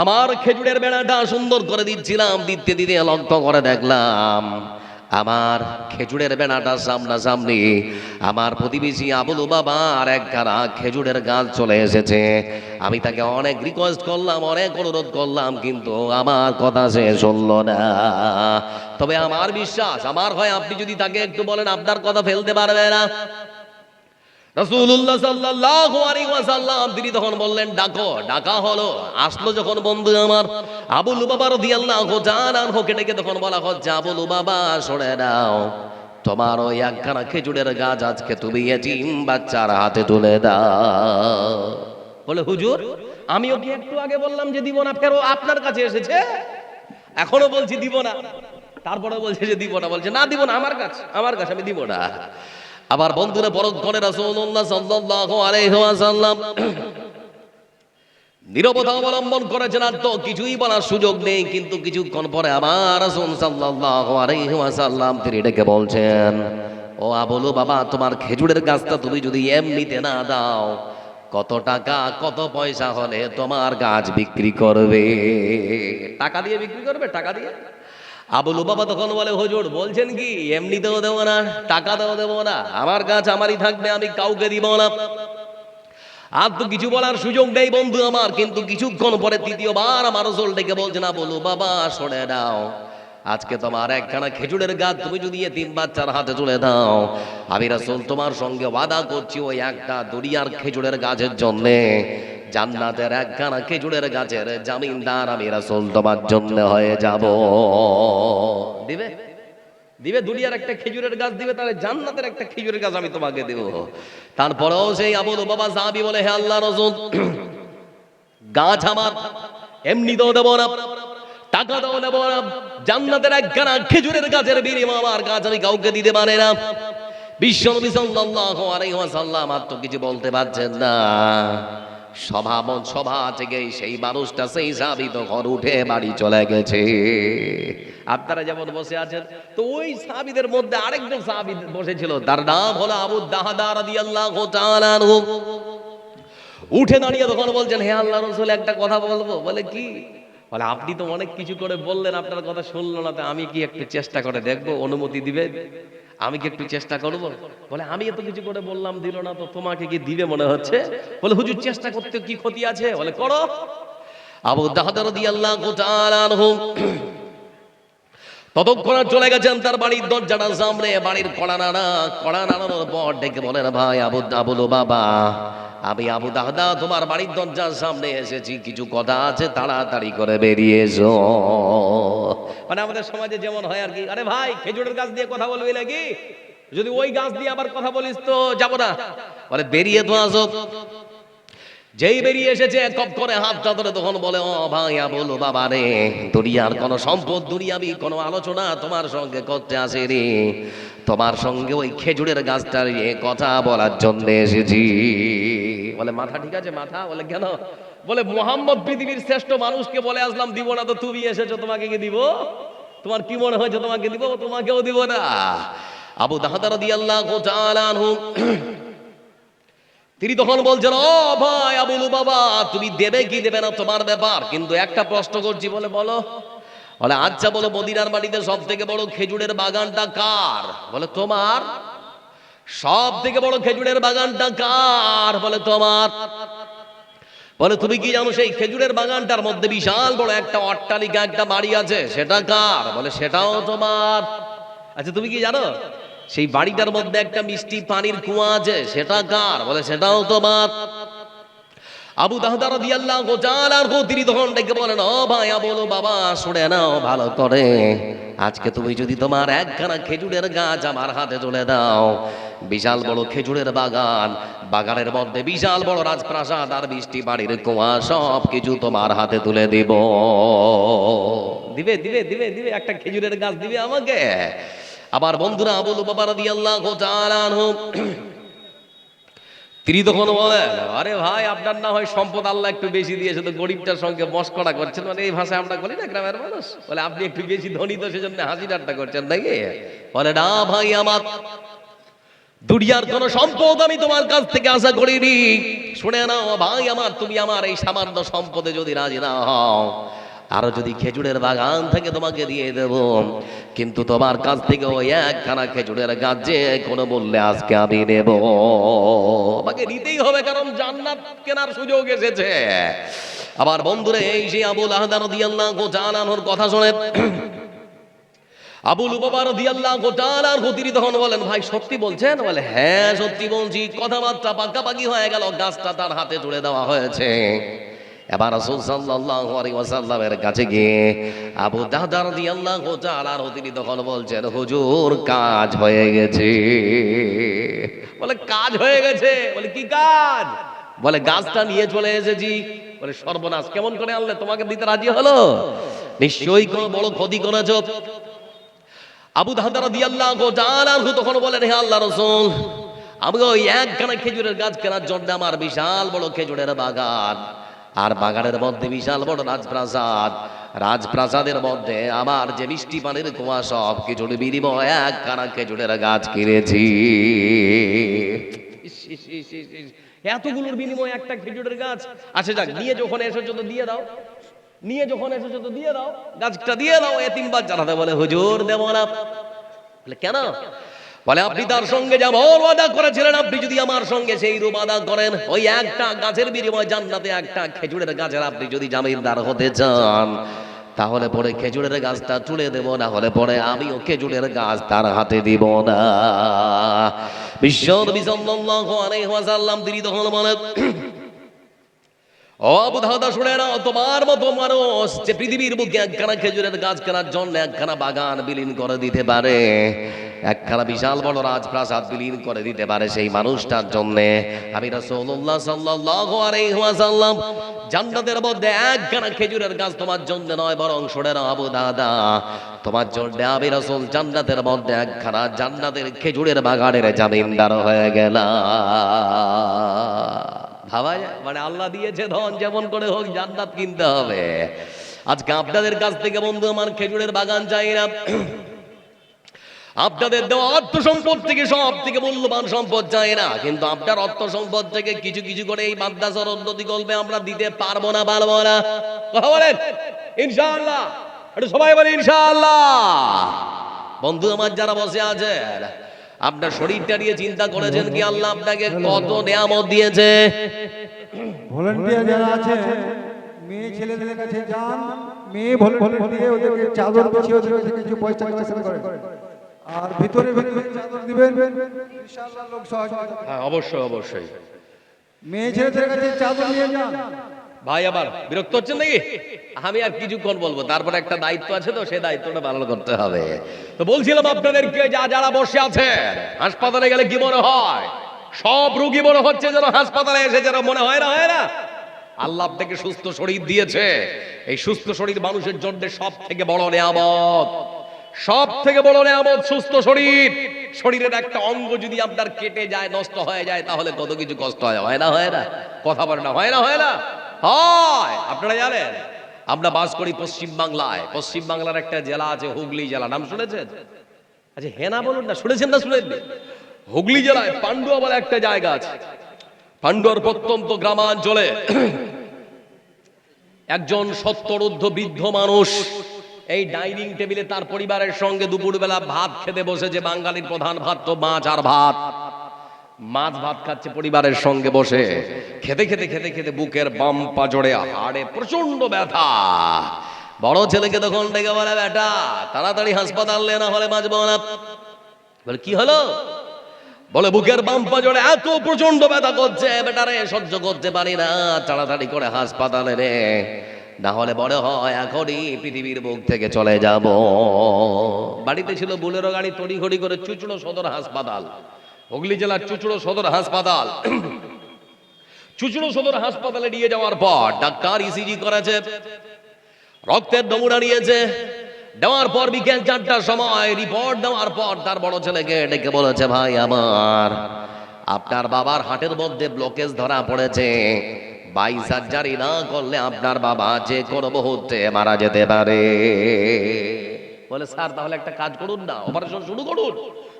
আমার খেজুরের বেড়াটা সুন্দর করে দিচ্ছিলাম, দিতে দিতে লক্ষ্য করে দেখলাম আমার খেজুরের বেড়াটা সামনাসামনি আমার প্রতিবেশী আবু লুবাবার একখানা খেজুরের গাছ চলে এসেছে। আমি তাকে অনেক রিকোয়েস্ট করলাম, অনেক অনুরোধ করলাম, কিন্তু আমার কথা সে শুনল না। তবে আমার বিশ্বাস, আমার হয় আপনি যদি তাকে একটু বলেন, আপনার কথা ফেলতে পারবে না। রাসূলুল্লাহ সাল্লাল্লাহু আলাইহি ওয়াসাল্লাম তিনি তখন বললেন, ডাকো। ডাকা হলো। আসলো যখন বন্ধু আমার আবু লুবাবা রাদিয়াল্লাহু তাআলা আনহুকে ডেকে তখন বলা হচ্ছে, আবু লুবাবা শুনে নাও, তোমার ওই একখানা খেজুরের গাছ আজকে তুমি এতিম বাচ্চার হাতে তুলে দাও। বলে হুজুর আমিও কি একটু আগে বললাম যে দিব না, ফের ও আপনার কাছে এসেছে, এখনো বলছি দিব না, তারপরে বলছে যে দিব না। বলছে না দিব না, আমার কাছে আমি দিব না। আবার বন্ধুরা পরক্ষণে রাসূলুল্লাহ সাল্লাল্লাহু আলাইহি ওয়াসাল্লাম নীরবতা অবলম্বন করেছেন, আর তো কিছুই বলার সুযোগ নেই। কিন্তু কিছুক্ষণ পরে আমার রাসূল সাল্লাল্লাহু আলাইহি ওয়াসাল্লাম তিনি ডেকে বলছেন, ও আবু লুবাবা, তোমার খেজুরের গাছটা তুমি যদি এমনিতে না দাও, কত টাকা কত পয়সা হলে তোমার গাছ বিক্রি করবে? টাকা দিয়ে বিক্রি করবে? টাকা দিয়ে? আবু লুবাবা তখন বলে, হুজুর বলছেন কি, এমনিতেও দেবো না, টাকাতেও দেবো না, আমার গাছ আমারই থাকবে, আমি কাউকে দিব না। আর তো কিছু বলার সুযোগ নেই বন্ধু আমার। কিন্তু কিছুক্ষণ পরে তৃতীয়বার আমার রাসূল ডেকে বলছেন, আবু লুবাবা শুনে নাও, আজকে তোমার একখানা খেজুরের গাছ তুমি যদি এতিম বাচ্চার হাতে তুলে দাও, আমি রাসূল তোমার সঙ্গে ওয়াদা করছি, ওই একটা দুনিয়ার খেজুরের গাছের জন্যে জান্নাতের একখানা খেজুরের গাছের জামিনদার আমি রাসূল তোমার জন্য হয়ে যাব। দিবে? দিবে? দুনিয়ার একটা খেজুরের গাছ দিবে, তাহলে জান্নাতের একটা খেজুরের গাছ আমি তোমাকে দেব। তারপরেও সেই আবু লুবাবা সাহাবী বলে, হে আল্লাহর রাসূল, গাছ আমার এমনিতেও দেব না, টাকা দাও নেব না, জান্নাতের একখানা খেজুরের গাছের বিনিময়ে আমার গাছ আমি কাউকে দিতে পারে না। বিশ্বনবী সাল্লাল্লাহু আলাইহি ওয়াসাল্লাম আর তো কিছু বলতে পারছেন না। সভা থেকে সেই মানুষটা সেই সাহাবী তো ঘর উঠে বাড়ি চলে গেছে। আপনারা যেমন বসে আছেন, তো ওই সাহাবীদের মধ্যে আরেকজন সাহাবী বসেছিল, তার নাম হলো আবু দাহদা রাদিয়াল্লাহু তাআলা আনহু। উঠে দাঁড়িয়ে তখন বলছেন, হে আল্লাহর রাসূল, একটা কথা বলবো। বলে কি? বলে আপনি তো অনেক কিছু করে বললেন, আপনার কথা শুনলো না, তো আমি কি একটু চেষ্টা করে দেখবো, অনুমতি দিবেন? আমি কি একটু চেষ্টা করব? বলে আমি এত কিছু করে বললাম, দিল না, তো তোমাকে কি দিবে মনে হচ্ছে? বলে হুজুর, চেষ্টা করতে কি ক্ষতি আছে? বলে করো। আবু দাহদা রাদিয়াল্লাহু তাআলা আনহু ততক্ষণ চলে গেছেন তার বাড়ির দরজাটার সামনে। বাড়ির কড়া নাড়ানোর পর ডেকে বলেন, ভাই আবু বাবা, আমি আবু দাহদা তোমার বাড়ির দরজার সামনে এসেছি, কিছু কথা আছে, তাড়াতাড়ি করে বেরিয়ে এসো। মানে আমাদের সমাজে যেমন হয় আর কি, আরে ভাই খেজুরের গাছ দিয়ে কথা বলবি নাকি? যদি ওই গাছ দিয়ে আবার কথা বলিস তো যাবো না। বলে বেরিয়ে তো আসো। যেই বেরিয়ে এসেছে কপ করে হাতটা ধরে তখন বলে, ও ভাই বলো বাবা রে, দুনিয়ার কোন সম্পদ, দুনিয়াবি কোন আলোচনা তোমার সঙ্গে করতে আসেনি, তোমার সঙ্গে ওই খেজুরের গাছটার কথা বলার জন্য এসেছি। বলে মাথা ঠিক আছে মাথা? বলে কেন? বলে মুহাম্মদ পৃথিবীর শ্রেষ্ঠ মানুষকে বলে আসলাম দিব না, তো তুমি এসেছো, তোমাকে কি দিব? তোমার কি মনে হয়েছে তোমাকে দিব? তোমাকেও দিব না। আবু দাহদা রাদিয়াল্লাহু তাআলা আনহু তিনি তখন বলছেন, ও ভাই আবু বাবা, তুমি দেবে কি দেবে না তোমার ব্যাপার, কিন্তু একটা প্রশ্ন করছি। বলে বলো। বলে আচ্ছা বলো, মদিনার বাড়িতে সব থেকে বড় খেজুরের বাগানটা কার? বলে তোমার। সব থেকে বড় খেজুরের বাগানটা কার? বলে তোমার। বলে তুমি কি জানো সেই খেজুরের বাগানটার মধ্যে বিশাল বড় একটা অট্টালিকা, একটা বাড়ি আছে, সেটা কার? বলে সেটাও তোমার। আচ্ছা তুমি কি জানো সেই বাড়িটার মধ্যে একটা মিষ্টি পানির কুয়া আছে, সেটা কার? বলে সেটাও তোমার। আবু দাহদা রাদিয়াল্লাহু তাআলা আনহু তিনি তখন ডেকে বলেন, ও ভাই বলো বাবা, শুনে নাও ভালো করে, আজকে তুমি যদি তোমার একখানা খেজুরের গাছ আমার হাতে তুলে দাও, বিশাল বড় খেজুরের বাগান, বাগানের মধ্যে বিশাল বড় রাজপ্রাসাদ আর মিষ্টি বাড়ির কুয়া, সব কিছু তোমার হাতে তুলে দিব। দিবে দিবে দিবে দিবে একটা খেজুরের গাছ দিবে আমাকে? আবার বন্ধুরা, আবু লুবাবা রাদিয়াল্লাহু তাআলা আনহু তিনি তখন বলেন, আরে ভাই আপনার না হয় সম্পদ আল্লাহ একটু বেশি দিয়েছে, তো গরিবটার সঙ্গে মস্করা করছেন, মানে এই ভাষায় আমরা বলি না গ্রামের মানুষ, বলে আপনি একটু বেশি ধনী তো সেজন্য হাসি ঠাট্টা করছেন নাকি? বলে না ভাই, আমার দুনিয়ার কোন সম্পদ আমি তোমার কাছ থেকে আশা করিনি। শুনে নাও ভাই আমার, তুমি আমার এই সামান্য সম্পদে যদি রাজি না হও, আরো যদি খেজুরের বাগান থেকে তোমাকে দিয়ে দেব, কিন্তু তোমার কাছ থেকে ওই একখানা খেজুরের গাছ যে কোনো মূল্যে আজকে আমি নেব। আমাকে নিতেই হবে, কারণ জান্নাত কেনার সুযোগ এসেছে। আবার বন্ধুরা, এই যে আবু দাহদা রাদিয়াল্লাহু তাআলা আনহুর কথা শুনে আবু লুবাবা রাদিয়াল্লাহু তাআলা আনহু তিনি তখন বলেন, ভাই সত্যি বলছেন? বলে হ্যাঁ সত্যি বলছি। কথাবার্তা পাকাপাকি হয়ে গেল, গাছটা তার হাতে তুলে দেওয়া হয়েছে। এবার রাসূল সাল্লাল্লাহু আলাইহি ওয়াসাল্লামের কাছে গিয়ে আবু দাহদা রাদিয়াল্লাহু তাআলা আনহু তিনি তখন বলছেন, হুজুর কাজ হয়ে গেছে। বলে কাজ হয়ে গেছে? বলে কি কাজ? বলে গাছটা নিয়ে চলে এসেছি। বলে সর্বনাশ, কেমন করে আনলে? তোমাকে দিতে রাজি হলো? নিশ্চয়ই কোনো বড় ক্ষতি করেছো। আবু দাহদা রাদিয়াল্লাহু তাআলা আনহু তখন বলেন, হে আল্লাহর রাসূল, আমি ওই একখানা খেজুরের গাছ কেনার জন্য আমার বিশাল বড় খেজুরের বাগান, আর বাগানের মধ্যে বিশাল বড় রাজপ্রাসাদ, রাজপ্রাসাদের মধ্যে আমার যে মিষ্টি পানির কুয়া, সব কিছুর বিনিময়ে একখানা খেজুরের গাছ কিনেছি। এতগুলোর বিনিময়ে একটা খেজুরের গাছ? আচ্ছা যাক, নিয়ে যখন এসেছো তো দিয়ে দাও, নিয়ে যখন এসেছো তো দিয়ে দাও, গাছটা দিয়ে দাও এতিম বাচ্চারা। বলে হুজুর দেব না। বলে কেন? বলে আপনি তার সঙ্গে যেমন ওয়াদা করেছিলেন, আপনি যদি আমার সঙ্গে সেই রূপ আদা করেন, ওই একটা গাছের বিনিময়ে জান্নাতে একটা খেজুরের গাছের আপনি যদি জামিনদার হতে চান, তাহলে পরে খেজুরের গাছটা তুলে দেব, না হলে পরে আমিও খেজুরের গাছ তার হাতে দিব না। বিশ্বনবী সাল্লাল্লাহু আলাইহি ওয়াসাল্লাম তিনি তখন বলেন, ও আবু দাহদা শুনে নাও, তোমার মতো মানুষ যে পৃথিবীর বুকে একখানা খেজুরের গাছ কেনার জন্য একখানা বাগান বিলীন করে দিতে পারে, একখানা বিশাল বড় রাজপ্রাসাদ বিলীন করে দিতে পারে সেই মানুষটার জন্যে আমি রাসূলুল্লাহ সাল্লাল্লাহু আলাইহি ওয়াসাল্লাম জান্নাতের মধ্যে একখানা খেজুরের গাছ তোমার জন্য নয়, বরং শুনে নাও আবু দাদা, তোমার জন্য আমি রাসূল জান্নাতের মধ্যে একখানা জান্নাতের খেজুরের বাগানের জামিনদার হয়ে গেলাম। ভাবা যায়? মানে আল্লাহ দিয়েছে ধন, যেমন করে হোক জান্নাত কিনতে হবে। আজকে আপনাদের কাছ থেকে বন্ধু আমার খেজুরের বাগান চাই না, আপনাদের দেওয়া অর্থ সম্পদ থেকে সব থেকে মূল্যবান সম্পদ চাই না, কিন্তু আপনার অর্থ সম্পদ থেকে কিছু কিছু করে এই মাদ্রাসার উন্নতি করবে আমরা দিতে পারবো না, পারবো না। কথা বলেন ইনশাআল্লাহ, একটু সবাই বলে ইনশাআল্লাহ। বন্ধু আমার যারা বসে আছেন, আপনার শরীরটা নিয়ে চিন্তা করেছেন কি আল্লাহ আপনাকে কত নিয়ামত দিয়েছে? ভলান্টিয়ার যারা আছে, মেয়ে ছেলেদের কাছে যান, মেয়ে ভলান্টিয়ার দিয়ে ওদেরকে চাদর বিছিয়ে ওদের কাছে কিছু পয়সা কালেকশন করেন, আর ভিতরে ভিতরে চাদর দিবেন, ইনশাআল্লাহ লোক সহযোগিতা। হ্যাঁ অবশ্যই অবশ্যই। মেয়ে ছেলেদের কাছে চাদর নিয়ে যান। ভাই আবার বিরক্ত হচ্ছেন নাকি? আমি আর কিছুক্ষণ বলবো, তারপরে একটা দায়িত্ব আছে, তো সেই দায়িত্বটা পালন করতে হবে। তো বলছিলাম আপনাদেরকে, যারা বসে আছে হাসপাতালে গেলে কি মনে হয়? সব রোগী মনে হচ্ছে যেন হাসপাতালে এসে যেন মনে হয় না, হয় না? আল্লাহ আপনাকে সুস্থ শরীর দিয়েছে, এই সুস্থ শরীর মানুষের জন্য সব থেকে বড় নিয়ামত, সব থেকে বড় নিয়ামত সুস্থ শরীর। শরীরের একটা অঙ্গ যদি আপনার কেটে যায়, নষ্ট হয়ে যায়, তাহলে কত কিছু কষ্ট হয়, হয় না? হয় না? কথা বলে না, হয় না? হয় না? হয়। আপনারা জানেন আমরা বাস করি পশ্চিম বাংলায়। পশ্চিম বাংলার একটা জেলা আছে হুগলি জেলা, নাম শুনেছেন? আচ্ছা হ্যাঁ না বলুন না, শুনেছেন না শুনেননি? হুগলি জেলায় পান্ডুয়া বলে একটা জায়গা আছে। পান্ডুয়ার প্রত্যন্ত গ্রামাঞ্চলে একজন 70 বৃদ্ধ মানুষ এই ডাইনিং টেবিলে তার পরিবারের সঙ্গে দুপুরবেলা ভাত খেতে বসেছে। বাঙালির প্রধান ভাত তো মাছ আর ভাত, মাছ ভাত খাচ্ছে পরিবারের সঙ্গে বসে। খেতে খেতে খেতে খেতে বুকের বাম পাজরে হাড়ে প্রচন্ড ব্যথা। বড় ছেলেকে তখন ডেকে বলে, বেটা তাড়াতাড়ি হাসপাতাল নে, না হলে বাঁচবো না। বলে কি হলো? বলে বুকের বাম পাজরে এত প্রচন্ড ব্যথা করছে, বেটারে সহ্য করতে পারি না, তাড়াতাড়ি করে হাসপাতালে নে, না হলে বড় হয় এখনই পৃথিবীর বুক থেকে চলে যাব। বাড়িতে ছিল বুলেরো গাড়ি, তড়িঘড়ি করে চুচুড়ো সদর হাসপাতাল, হুগলি জেলার চুচুড়ো সদর হাসপাতাল। চুচুড়ো সদর হাসপাতালে নিয়ে যাওয়ার পর ডাক্তার ইসিজি করেছে, রক্তের নমুনা নিয়েছে। দেওয়ার পর বিকেল 4টার সময় রিপোর্ট দেওয়ার পর তার বড় ছেলেকে ডেকে বলেছে, ভাই আমার, আপনার বাবার হার্টের মধ্যে ব্লকেজ ধরা পড়েছে, বাই সার্জারি না করলে আপনার বাবা যে কোনো মুহূর্তে মারা যেতে পারে। বলে স্যার তাহলে একটা কাজ করুন না, অপারেশন শুরু করুন।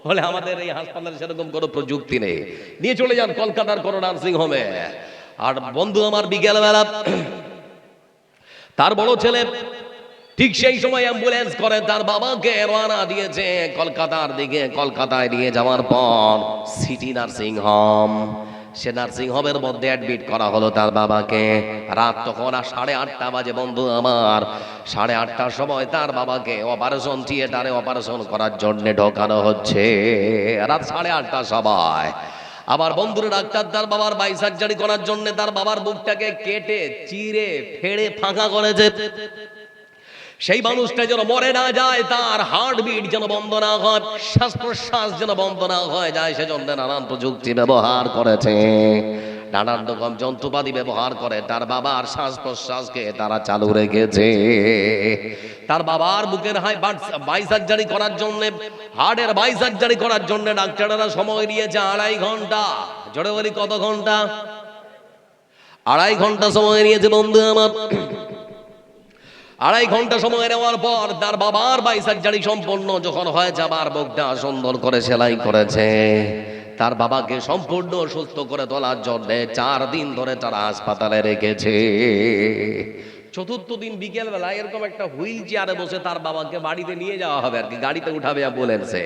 বলে আমাদের এই হাসপাতালে সেরকম কোনো প্রযুক্তি নেই, নিয়ে চলে যান কলকাতার কোনো নার্সিং হোমে। আর বন্ধু আমার বিকেলবেলা তার বড় ছেলে ঠিক সেই সময় অ্যাম্বুলেন্স করে তার বাবাকে রওনা দিয়েছে কলকাতার দিকে। কলকাতায় নিয়ে যাওয়ার পর সিটি নার্সিং হোম, সে নার্সিং হোমের মধ্যে অ্যাডমিট করা হলো তার বাবাকে। রাত তখন 8:30 বাজে বন্ধু আমার। 8:30টার সময় তার বাবাকে অপারেশন থিয়েটারে অপারেশন করার জন্য ঢোকানো হচ্ছে। রাত 8:30টার সময় আবার বন্ধুরা ডাক্তার তার বাবার বাই সার্জারি করার জন্য তার বাবার বুকটাকে কেটে চিরে ফেড়ে ফাঁকা করেছে। সেই মানুষটা যেন মরে না যায়, তার হার্টবিট যেন বন্ধ না হয়, শ্বাস প্রশ্বাস যেন বন্ধ না হয়ে যায়, সেজন্য নানান প্রযুক্তি ব্যবহার করেছে, নানান রকম যন্ত্রপাতি ব্যবহার করে তার বাবার শ্বাস প্রশ্বাসকে তারা চালু রেখেছে। তার বাবার বুকের বাই সার্জারি করার জন্য, হার্টের বাই সার্জারি করার জন্য ডাক্তাররা সময় নিয়েছে 2.5 ঘন্টা। জোরে বলি কত ঘন্টা? 2.5 ঘন্টা সময় নিয়েছে বন্ধু আমার। 2.5 ঘন্টা সময় নেওয়ার পর তার বাবার বাই সার্জারি সম্পন্ন যখন হয়েছে, আবার বুকটা সুন্দর করে সেলাই করেছে। তার বাবাকে সম্পূর্ণ সুস্থ করে তোলার জন্য 4 দিন ধরে তারা হাসপাতালে রেখেছে। 4র্থ দিন বিকেল বেলা এরকম একটা হুইল চেয়ারে বসে তার বাবাকে বাড়িতে নিয়ে যাওয়া হবে আর কি, গাড়িতে উঠাবে অ্যাম্বুলেন্সে।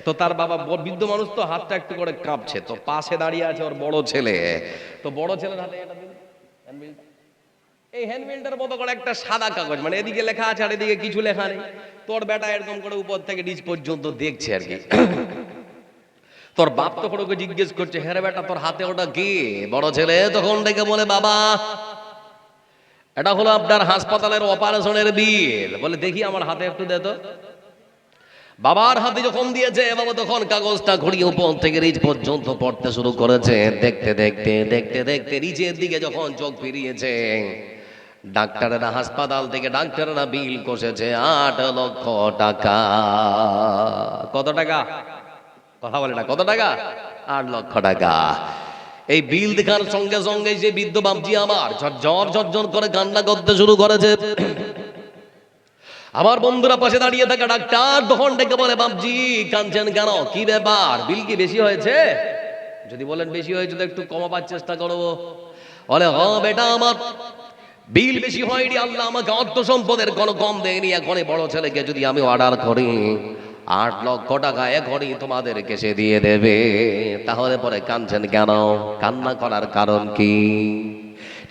তো তার বাবা বৃদ্ধ মানুষ তো হাতটা একটু করে কাঁপছে, তো পাশে দাঁড়িয়ে আছে ওর বড় ছেলে। তো বড় ছেলের হাতে এটা দিন হ্যান্ডবিলটা, এই হ্যান্ডবিলটার মতো করে একটা সাদা কাগজ, মানে এদিকে লেখা আছে আর এদিকে কিছু লেখা নেই। তোর বেটা এরকম করে উপর থেকে নিচ পর্যন্ত দেখছে আর কি। তোর বাপ তখন ওকে জিজ্ঞেস করছে, হ্যাঁ রে বেটা তোর হাতে ওটা কি? বড় ছেলে তখন ডেকে বলে, বাবা এটা হলো আপনার হাসপাতালের অপারেশনের বিল। বলে দেখি আমার হাতে একটু দে তো। বাবার হাতে যখন দিয়েছে বাবা তখন কাগজটা ঘুরিয়ে উপর থেকে নিচ পর্যন্ত পড়তে শুরু করেছে। দেখতে দেখতে দেখতে দেখতে নিচের দিকে যখন চোখ ফিরিয়েছে, ডাক্তারেরা হাসপাতাল থেকে ডাক্তারেরা বিল কষেছে 8 লক্ষ টাকা। কত টাকা? কথা বলে না, কত টাকা? 8 লক্ষ টাকা। এই বিল দেখার সঙ্গে সঙ্গে যে বৃদ্ধ বাপজি আমার ঝরঝর ঝরঝর করে কান্না করতে শুরু করেছে। আমার বন্ধুরা পাশে দাঁড়িয়ে থাকা ডাক্তার তখন ডেকে বলে, বাপজি কাঁদছেন কেন, কি ব্যাপার, বিল কি বেশি হয়েছে? যদি বলেন বেশি হয়েছে তো একটু কমাবার চেষ্টা করবো। বলে হ বেটা, আমার বিল বেশি হয়নি, আল্লাহ আমাকে অর্থ সম্পদের কোনো কম দেয়নি। এখনই বড় ছেলেকে যদি আমি অর্ডার করি 8 লক্ষ টাকা এখনই তোমাদেরকে সে দিয়ে দেবে। তাহলে পরে কাঁদছেন কেন, কান্না করার কারণ কি?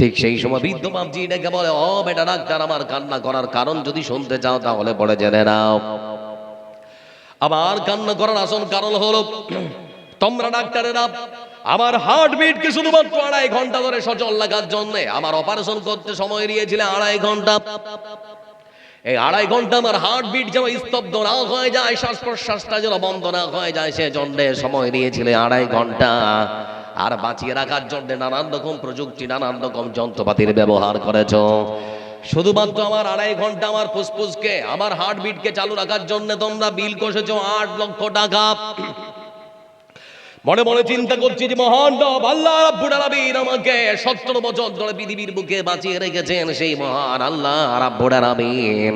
ঠিক সেই সময় বৃদ্ধ বাপজি ডেকে বলে, ও বেটা ডাক্তার, আমার কান্না করার কারণ যদি শুনতে চাও তাহলে পরে জেনে নাও। আমার কান্না করার আসল কারণ হলো, তোমরা ডাক্তারেরা আমার হার্টবিটকে শুধুমাত্র 2.5 ঘন্টা ধরে সচল রাখার জন্য আমার অপারেশন করতে সময় দিয়েছিলে 2.5 ঘন্টা। এই 2.5 ঘন্টা আমার হার্টবিট যেন স্তব্ধ না হয়ে যায়, শ্বাস প্রশ্বাসটা যেন বন্ধ না হয়ে যায়, সেজন্য সময় দিয়েছিলে 2.5 ঘন্টা। আর বাঁচিয়ে রাখার জন্য নানান রকম প্রযুক্তি, নানান রকম যন্ত্রপাতির ব্যবহার করেছ। শুধুমাত্র আমার 2.5 ঘন্টা আমার ফুসফুসকে, আমার হার্টবিটকে চালু রাখার জন্য তোমরা বিল কষেছো 8 লক্ষ টাকা। মনে মনে চিন্তা করছি যে মহান রব আল্লাহ রাব্বুল আলামিন আমাকে 17 বছর ধরে পৃথিবীর বুকে বাঁচিয়ে রেখেছেন। সেই মহান আল্লাহ রাব্বুল আলামিন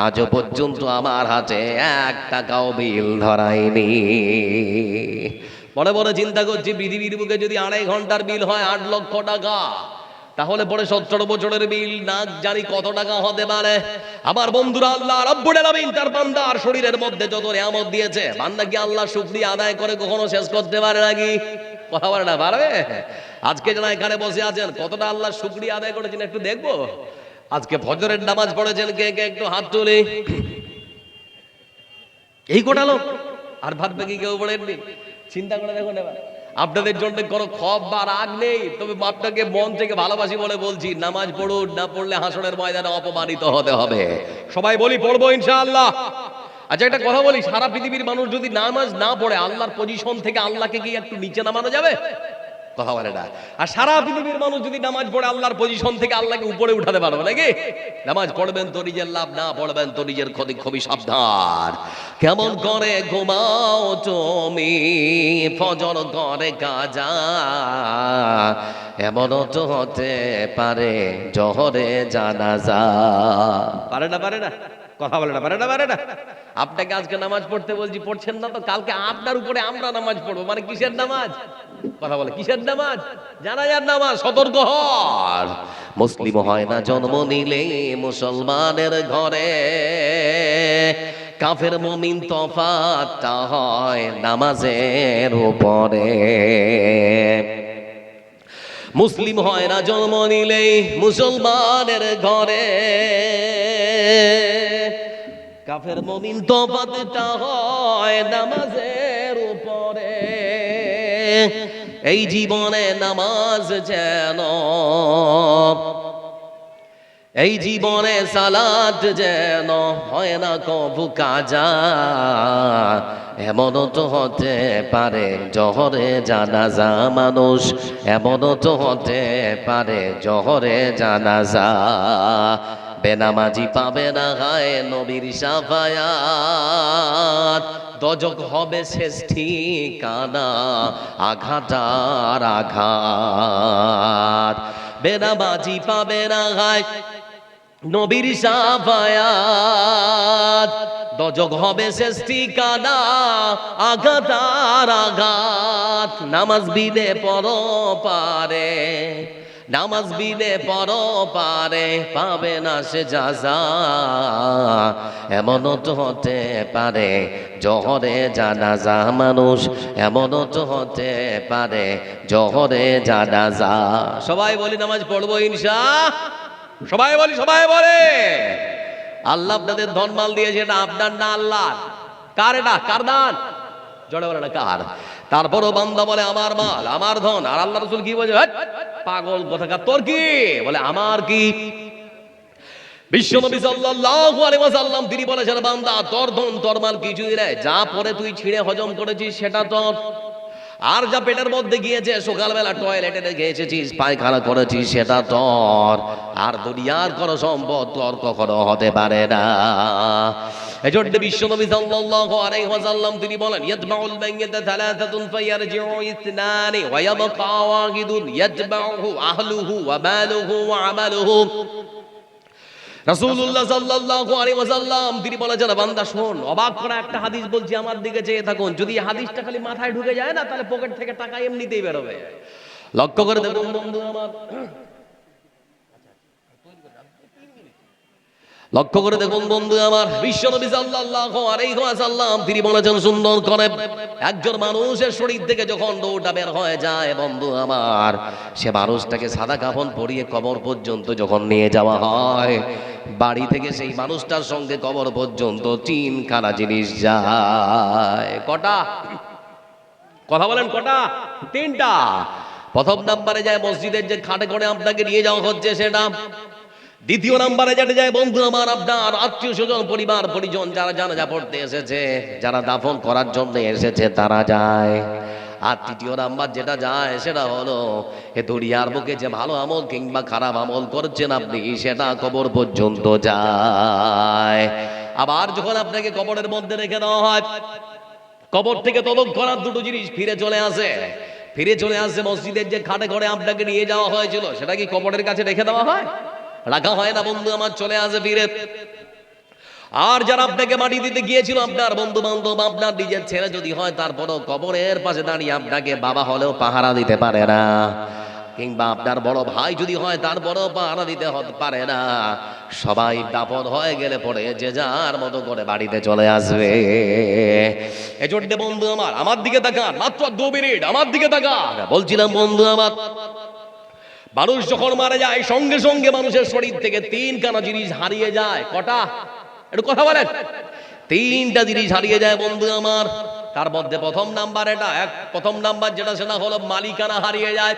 আজও পর্যন্ত আমার হাতে 1 টাকাও বিল ধরায়নি। মনে মনে চিন্তা করছি, পৃথিবীর বুকে যদি 2.5 ঘন্টার বিল হয় 8 লক্ষ টাকা, তাহলে পরে 17 বছরের বিল না জানি কত টাকা হতে পারে। আমার বন্ধুরা, আল্লাহ রাব্বুল আলামিন তার বান্দার শরীরের মধ্যে যত নিয়ামত দিয়েছে, বান্দা কি আল্লাহ শুকরিয়া আদায় করে কখনো শেষ করতে পারে নাকি? কথা বলে না, পারবে? আজকে যারা এখানে বসে আছেন, কতটা আল্লাহ শুকরিয়া আদায় করেছেন একটু দেখবো। আজকে ফজরের নামাজ পড়েছেন কে কে, একটু হাত তুলে। এই কোটা লোক, আর ভাত বাকি কেউ পড়েননি। চিন্তা করে দেখুন এবার, আপনাদের জন্য কোনো ক্ষোভ বা রাগ নেই, তবে আপনাকে মন থেকে ভালোবাসি বলে বলছি, নামাজ পড়ুন, না পড়লে হাসরের ময়দানে অপমানিত হতে হবে। সবাই বলি পড়বো ইনশাআল্লাহ। আচ্ছা একটা কথা বলি, সারা পৃথিবীর মানুষ যদি নামাজ না পড়ে, আল্লাহর পজিশন থেকে আল্লাহকে কি একটু নিচে নামানো যাবে? কথা বলে না। আর সারা পৃথিবীর মানুষ যদি নামাজ পড়ে, আল্লাহর পজিশন থেকে আল্লাহকে উপরে উঠাতে পারবে নাকি? নামাজ পড়বেন তো নিজের লাভ, না পড়বেন তো নিজের ক্ষতি, খুবই সাবধান। কেমন করে ঘুমাও তুমি ফজর করে কাজা, এমনও তো হতে পারে জহরে জানাজা। পারে না, পারে না, কথা বলে না, পারে না, পারে না। আপনাকে আজকে নামাজ পড়তে বলছি, পড়ছেন না তো কালকে আপনার উপরে আমরা নামাজ পড়বো। মানে কিসের নামাজ? কথা বলে কিসের নামাজ? জানাজার নামাজ। সতর্ক হন। মুসলিম হয় না জন্ম নিলে মুসলমানের ঘরে, কাফের মুমিন তফাৎটা হয় নামাজের উপরে। মুসলিম হয় না জন্ম নিলেই মুসলমানের ঘরে, কাফের মুমিন তফাৎটা হয় নামাজের উপরে। এই জীবনে নামাজ যেন, এই জীবনে সালাত যেন হয় না কবু কাজা, এমনও তো হতে পারে জহরে জানাজা মানুষ, এমনও তো হতে পারে জহরে জানাজা। বেনামাজি পাবে না হায় নবীর শাফায়াত, দজক হবে শেষ ঠিকানা আঘাতার আঘাত। বেনামাজি পাবে না হায় নবীর শাফায়াত, দজক হবে শেষ ঠিকানা আঘাতার আঘাত। নামাজ বিনে পড়ো পারে, নামাজ বিনে পড়ো পারে পাবে না সে জাযা, এমনও তো হতে পারে জহরে জানাজা মানুষ, এমনও তো হতে পারে জহরে জানাজা। সবাই বলি নামাজ পড়বো ইনশাআল্লাহ। সবাই বলি, সবাই বলে। আল্লাহ আপনাদের ধন মাল দিয়েছে, এটা আপনার না আল্লাহর। কার এটা? কার দান? জোরে বলে না কার? তারপরও বান্দা বলে আমার মাল, আমার ধন। আর আল্লাহ রাসূল কি বলে? পাগল কোথাকার, তোর কি? বলে আমার কি? বিশ্বনবী সাল্লাল্লাহু আলাইহি ওয়াসাল্লাম তিনি বলেছেন, বান্দা তোর ধন তোর মাল কিছুই নেই, যা পরে তুই ছিঁড়ে হজম করেছিস সেটা তোর, আর যা পেটের মধ্যে গিয়েছে সকালবেলা টয়লেটে রেখে এসেছিস পায়খানা করেছিস সেটা তোর, আর দুনিয়ার কোনো সম্পদ তোর কখনো হতে পারে না। এজন্য বিশ্বনবী সাল্লাল্লাহু আলাইহি ওয়াসাল্লাম তিনি বলেন, ইয়াতবাউল মাইয়াতা থালাথাতুন ফায়ারজিউ ইসনানি ওয়া ইয়াবকা ওয়াহিদুন ইয়াতবাউহু আহলুহু ওয়া মালুহু ওয়া আমালুহু। রাসূলুল্লাহ সাল্লাল্লাহু আলাইহি ওয়াসাল্লাম তিনি বলেছেন, বান্দা শোন, অবাক করা একটা হাদিস বলছি, আমার দিকে চেয়ে থাকুন। যদি এই হাদিসটা খালি মাথায় ঢুকে যায় না, তাহলে পকেট থেকে টাকা এমনিতেই বের হবে। লক্ষ্য করে দেখুন বন্ধু আমার, লক্ষ্য করে দেখুন বন্ধু আমার, বিশ্বনবী সাল্লাল্লাহু আলাইহি ওয়াসাল্লাম তিনি বলেছেন সুন্দর করে, একজন মানুষের শরীর থেকে যখন রূহটা বের হয়ে যায় বন্ধু আমার, সে মানুষটাকে সাদা কাফন পরিয়ে কবর পর্যন্ত যখন নিয়ে যাওয়া হয়, বাড়ি থেকে সেই মানুষটার সঙ্গে কবর পর্যন্ত 3খানা জিনিস যায়। কটা? কথা বলেন কটা? 3টা। প্রথম নাম্বারে যায় মসজিদের যে খাটে করে আপনাকে নিয়ে যাওয়া হচ্ছে সেটা। দ্বিতীয় নাম্বারে যেটা যায় বন্ধু আমার, আপনার আত্মীয় স্বজন পরিবার পরিজন যারা জানাজা পড়তে এসেছে, যারা দাফন করার জন্য এসেছে তারা যায়। আর তৃতীয় নাম্বার যেটা যায় সেটা হলো এ দুনিয়ার বুকে যে ভালো আমল কিংবা খারাপ আমল করছেন আপনি, সেটা কবর পর্যন্ত যায়। আবার যখন আপনাকে কবরের মধ্যে রেখে দেওয়া হয়, কবর থেকে ততক্ষণ আর দুটো জিনিস ফিরে চলে আসে। ফিরে চলে আসে মসজিদের যে খাটে করে আপনাকে নিয়ে যাওয়া হয়েছিল, সেটা কি কবরের কাছে রেখে দেওয়া হয়? রাখা হয় না বন্ধু আমার, চলে আসে ফিরে। আর যারা আপনাকে মাটি দিতে গিয়েছিল, আপনার বন্ধু বান্ধব, আপনার নিজের ছেলে যদি হয়, তারপরও কবরের পাশে দাঁড়িয়ে আপনাকে বাবা হলেও পাহারা দিতে পারে না, কিংবা আপনার বড় ভাই যদি হয় তারপরেও পাহারা দিতে পারে না। সবাই দাফন হয়ে গেলে পরে যে যার মতো করে বাড়িতে চলে আসবে। এজন্য বন্ধু আমার দিকে তাকান, মাত্র 2 মিনিট আমার দিকে তাকান। বলছিলাম বন্ধু আমার, মানুষ যখন মারা যায় সঙ্গে সঙ্গে মানুষের শরীর থেকে 3খানা জিনিস হারিয়ে যায়। কটা? একটু কথা বলেন। 3টা জিনিস হারিয়ে যায় বন্ধু আমার। তার মধ্যে প্রথম নাম্বার প্রথম নাম্বার যেটা সেটা হলো মালিকানা হারিয়ে যায়।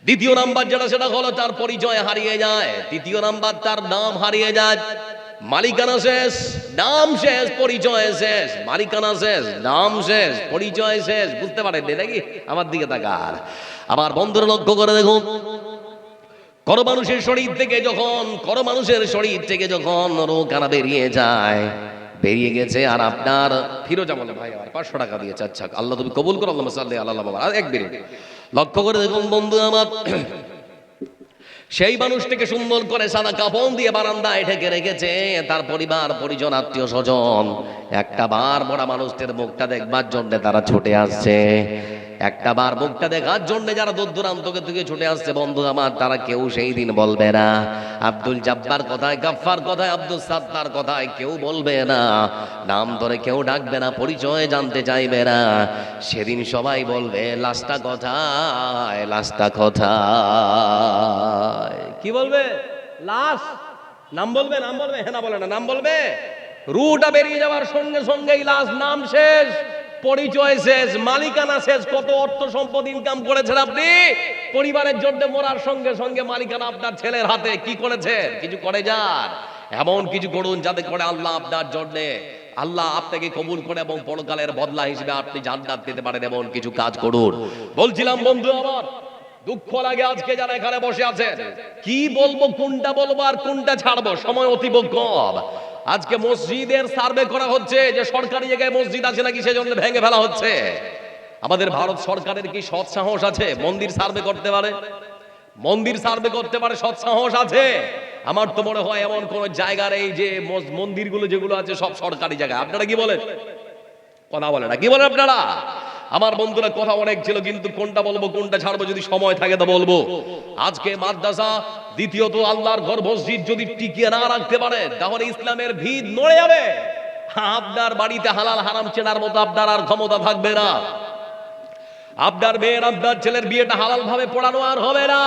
দ্বিতীয় নাম্বার যেটা সেটা হলো তার পরিচয় হারিয়ে যায়। তৃতীয় নাম্বার তার নাম হারিয়ে যায়। মালিকানা শেষ, নাম শেষ, পরিচয় শেষ। মালিকানা শেষ, নাম শেষ, পরিচয় শেষ। বুঝতে পারেন নাকি? আমার দিকে তাকান। আমার বন্ধুরা লক্ষ্য করে দেখুন, করো মানুষের শরীর থেকে যখন রোগানা বেরিয়ে যায়, বেরিয়ে গেছে, আর আপনার ফিরোজা বলে ভাই আমার 500 টাকা দিয়েছে, আচ্ছা আল্লাহ তুমি কবুল করো, আল্লাহ সাল্লাল্লাহু আলাইহি ওয়া সাল্লাম। আর 1 মিনিট লক্ষ্য করে দেখুন বন্ধু আমার, সেই মানুষটাকে সুন্দর করে সাদা কাফন দিয়ে বারান্দায় ঢেকে রেখেছে। তার পরিবার পরিজন আত্মীয় স্বজন একটা বার মরা মানুষদের মুখটা দেখবার জন্য তারা ছুটে আসছে। একটা বার মুখটা দেখার জন্য যারা দূর দূরান্ত থেকে ছুটে আসছে বন্ধু আমার, তারা কেউ সেই দিন বলবে না আব্দুল জব্বার কথায়, গাফফার কথায়, আব্দুল সাত্তার কথায় কেউ বলবে না, নাম ধরে কেউ ডাকবে না, পরিচয় জানতে চাইবে না। সেদিন সবাই বলবে লাশটা কোথায়, লাশটা কোথায়। কি বলবে? লাশ। নাম বলবে? নাম বলবে? হ্যাঁ না বলে না, নাম বলবে। রুটা বেরিয়ে যাওয়ার সঙ্গে সঙ্গেই লাশ, নাম শেষ, পরিচয় শেষ, মালিকানা শেষ। কত অর্থ সম্পদ ইনকাম করেছেন আপনি পরিবারের জন্য, মরার সঙ্গে সঙ্গে মালিকানা আপনার ছেলের হাতে। কি করেছেন? কিছু করে যান, এমন কিছু করুন যাতে করে আল্লাহ আপনার জন্য, আল্লাহ আপনাকে কবুল করে এবং পরকালের বদলা হিসেবে আপনি জান্নাত পেতে পারেন, এমন কিছু কাজ করুন। বলছিলাম বন্ধু আমার, দুঃখ লাগে আজকে যারা এখানে বসে আছেন, কি বলবো, কোনটা বলবো আর কোনটা ছাড়বো, সময় অতীব কম। আজকে মসজিদের সার্ভে করা হচ্ছে যে সরকারি জায়গায় মসজিদ আছে নাকি, সেজন্য ভেঙে ফেলা হচ্ছে। আমাদের ভারত সরকারের কি সৎ সাহস আছে মন্দির সার্ভে করতে পারে? মন্দির সার্ভে করতে পারে সৎ সাহস আছে? আমার তো মনে হয় এমন কোন জায়গার এই যে মন্দিরগুলো যেগুলো আছে সব সরকারি জায়গায়। আপনারা কি বলেন? কথা বলেন না, কি বলেন আপনারা? আমার বন্ধুরা কথা অনেক ছিল, কিন্তু কোনটা বলবো কোনটা ছাড়বো যদি সময় থাকে তো বলবো। আজকে মাদ্রাসা, দ্বিতীয়ত আল্লাহর ঘর মসজিদ যদি টিকিয়ে না রাখতে পারে, তাহলে ইসলামের ভিত নড়ে যাবে। আপনার বাড়িতে হালাল হারাম চেনার মতো আপনার আর ক্ষমতা থাকবে না। আপনার মেয়ের, আপনার ছেলের বিয়েটা হালাল ভাবে পড়ানো আর হবে না।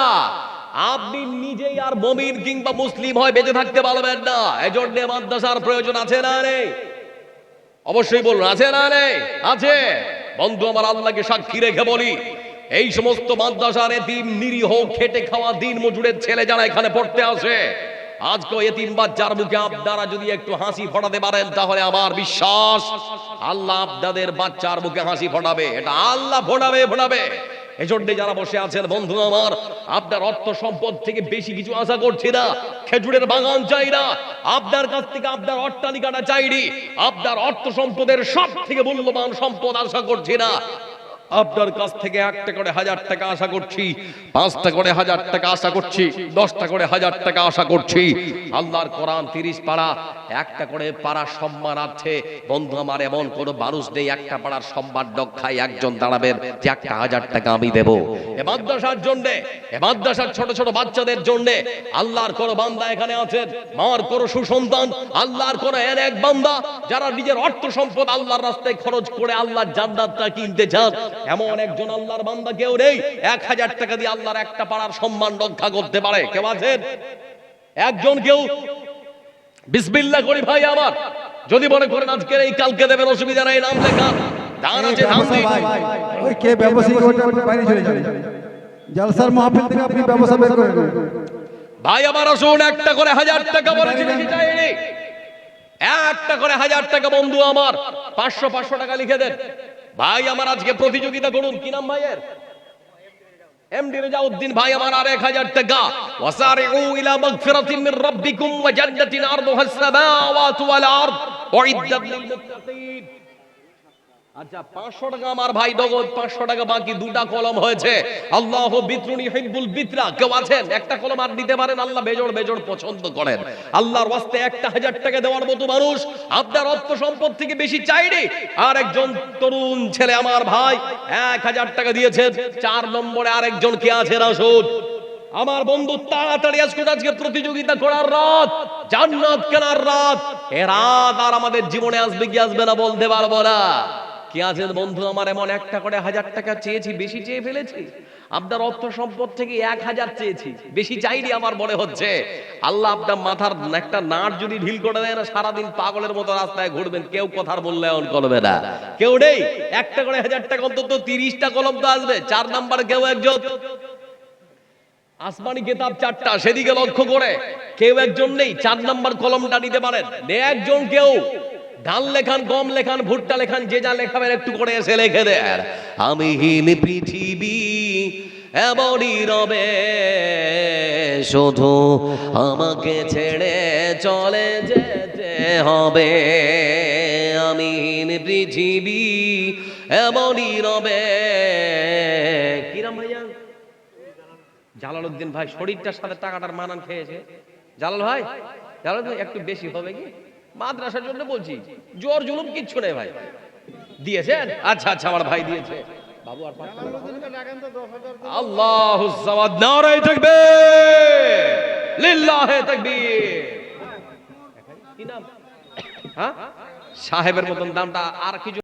আপনি নিজেই আর মুমিন কিংবা মুসলিম হয় বেঁচে থাকতে পারবেন না। এজন্য মাদ্রাসার প্রয়োজন আছে না নেই? অবশ্যই বলুন, আছে না নেই? আছে। বন্ধু আমার, আল্লাহকে সাক্ষী রেখে বলি, এই সমস্ত মাদ্রাসার এতিম, নিরীহ, খেটে খাওয়া দিন মজুরের ছেলে যারা এখানে পড়তে আসে, আজকে এতিম বাচ্চার মুখে আপনারা যদি একটু হাসি ফোটাতে পারেন তাহলে আমার বিশ্বাস আল্লাহ আপনাদের বাচ্চার মুখে হাসি ফোটাবে। এটা আল্লাহ ফোটাবে। এজন্য যারা বসে আছেন বন্ধু আমার, আপনার অর্থ সম্পদ থেকে বেশি কিছু আশা করছি না, খেজুরের বাগান চাই না আপনার কাছ থেকে, আপনার অট্টালিকাটা চাইনি, আপনার অর্থ সম্পদের সব থেকে মূল্যবান সম্পদ আশা করছি না, আপনার কাছ থেকে 1টা করে 1000 টাকা আশা করছি, 5টা করে 1000 টাকা আশা করছি, 10টা করে 1000 টাকা আশা করছি। আল্লাহর কোরআন 30 পারা, 1টা করে পারা সম্মান আছে বন্ধু আমার। এমন কোন মানুষ নেই একটা পাড়ার সম্মান রক্ষায় একজন দাঁড়াবেন যে 1000 টাকা আমি দেব এ মাদ্রাসার জন্য, এ মাদ্রাসার ছোট ছোট বাচ্চাদের জন্য। আল্লাহর কোন বান্দা এখানে আছেন, মার কোন সুসন্তান, আল্লাহর কোন এক বান্দা যারা নিজের অর্থ সম্পদ আল্লাহর রাস্তায় খরচ করে আল্লাহর জান্নাতটা কিনতে চান, এমন একজন আল্লাহর বান্দা কেউ নেই 1000 টাকা দিয়ে আল্লাহর একটা পাড়ার সম্মান রক্ষা করতে পারে? কেউ আছেন? একজন কেউ? বিসমিল্লাহ করি ভাই আমার, যদি মনে করেন আজকের এই কালকে দেবেন অসুবিধা নাই, নাম লেখান, দান আছে নাম দিন। ওই কে ব্যবসায়ী ওটা বাইরে চলে যাবে, জলসার মাহফিল থেকে আপনি ব্যবসা বের করে দেবেন ভাই আমার। আসুন 1টা করে 1000 টাকা বলেছি, বেশি চাইনি। 1টা করে 1000 টাকা বন্ধু আমার, 500 টাকা লিখে দেন ভাই আমার। আজকে প্রতিযোগিতা করুন, কি নাম ভাইয়ের? এমডি রেজাউদ্দিন ভাই আমার। আর 1000 টাকা। ওয়াসারিউ ইলা মাগফিরাতিন মির রাব্বিকুম ওয়া জান্নাতিন আরদুহা আস-সামাওয়াতু ওয়াল আরদ উইদ্দাত লিল মুত্তাকিন। আচ্ছা 500 টাকা আমার ভাই নগদ, 500 টাকা বাকি। 2টা কলম হয়েছে। আল্লাহু বিত্রুন ইউহিব্বুল বিত্রা। কেউ আছেন? একটা কলম আর দিতে পারেন, আল্লাহ বেজোড় পছন্দ করেন। আল্লাহর ওয়াস্তে 1000 টাকা দেওয়ার মতো মানুষ আপনার অর্থ সম্পদ থেকে বেশি চাইনি। আর একজন তরুণ ছেলে আমার ভাই 1000 টাকা দিয়েছেন। 4 নম্বরে আরেকজন কে আছে? রাসূল আমার বন্ধু। তাড়াতাড়ি আজকে প্রতিযোগিতা করার রাত, জান্নাত কেনার রাত। এ রাত আর আমাদের জীবনে আসবে কি আসবে না বলতে পারবো না। কি আছেন বন্ধু আমার? এমন 1টা করে 1000 টাকা চেয়েছি, বেশি চেয়ে ফেলেছি। আপনার অর্থ সম্পদ থেকে 1000 চেয়েছি, বেশি চাইনি আমার মনে হচ্ছে। আল্লাহ আপনার মাথার একটা নাট যদি ঢিল করে দেয় না, সারাদিন পাগলের মতো রাস্তায় ঘুরবেন, কেউ কথার বললে এমন করবে না, কেউ নেই। 1টা করে 1000 টাকা অন্তত 30টা কলম তো আসবে। 4 নাম্বার কেউ একজন? আসমানি কিতাব 4টা, সেদিকে লক্ষ্য করে কেউ একজন নেই? 4 নাম্বার কলমটা নিতে পারেন একজন কেউ? ধান লেখান, গম লেখান, ভুট্টা লেখান, যে যা লেখাবেন একটু করে এসে লিখে দেন। আমি হীন পৃথিবী এমনই রবে, শুধু আমাকে ছেড়ে চলে যেতে হবে। আমি হীন পৃথিবী এমনই রবে। কিরাম ভাইয়া? জালালউদ্দিন ভাই। শরীরটার সাথে টাকাটার মানান খেয়েছে জালাল ভাই। জালাল ভাই একটু বেশি হবে কি? মাদ্রাসার জন্য বলছি, জোর জুলুম কিচ্ছু নেই ভাই। দিয়েছেন? আচ্ছা আমার ভাই দিয়েছে। বাবু আর আল্লাহুস সামাদ। নারে তাকবীর, লিল্লাহি তাকবীর। কি নাম? হ্যাঁ, সাহেবের মতন দামটা আর কিছু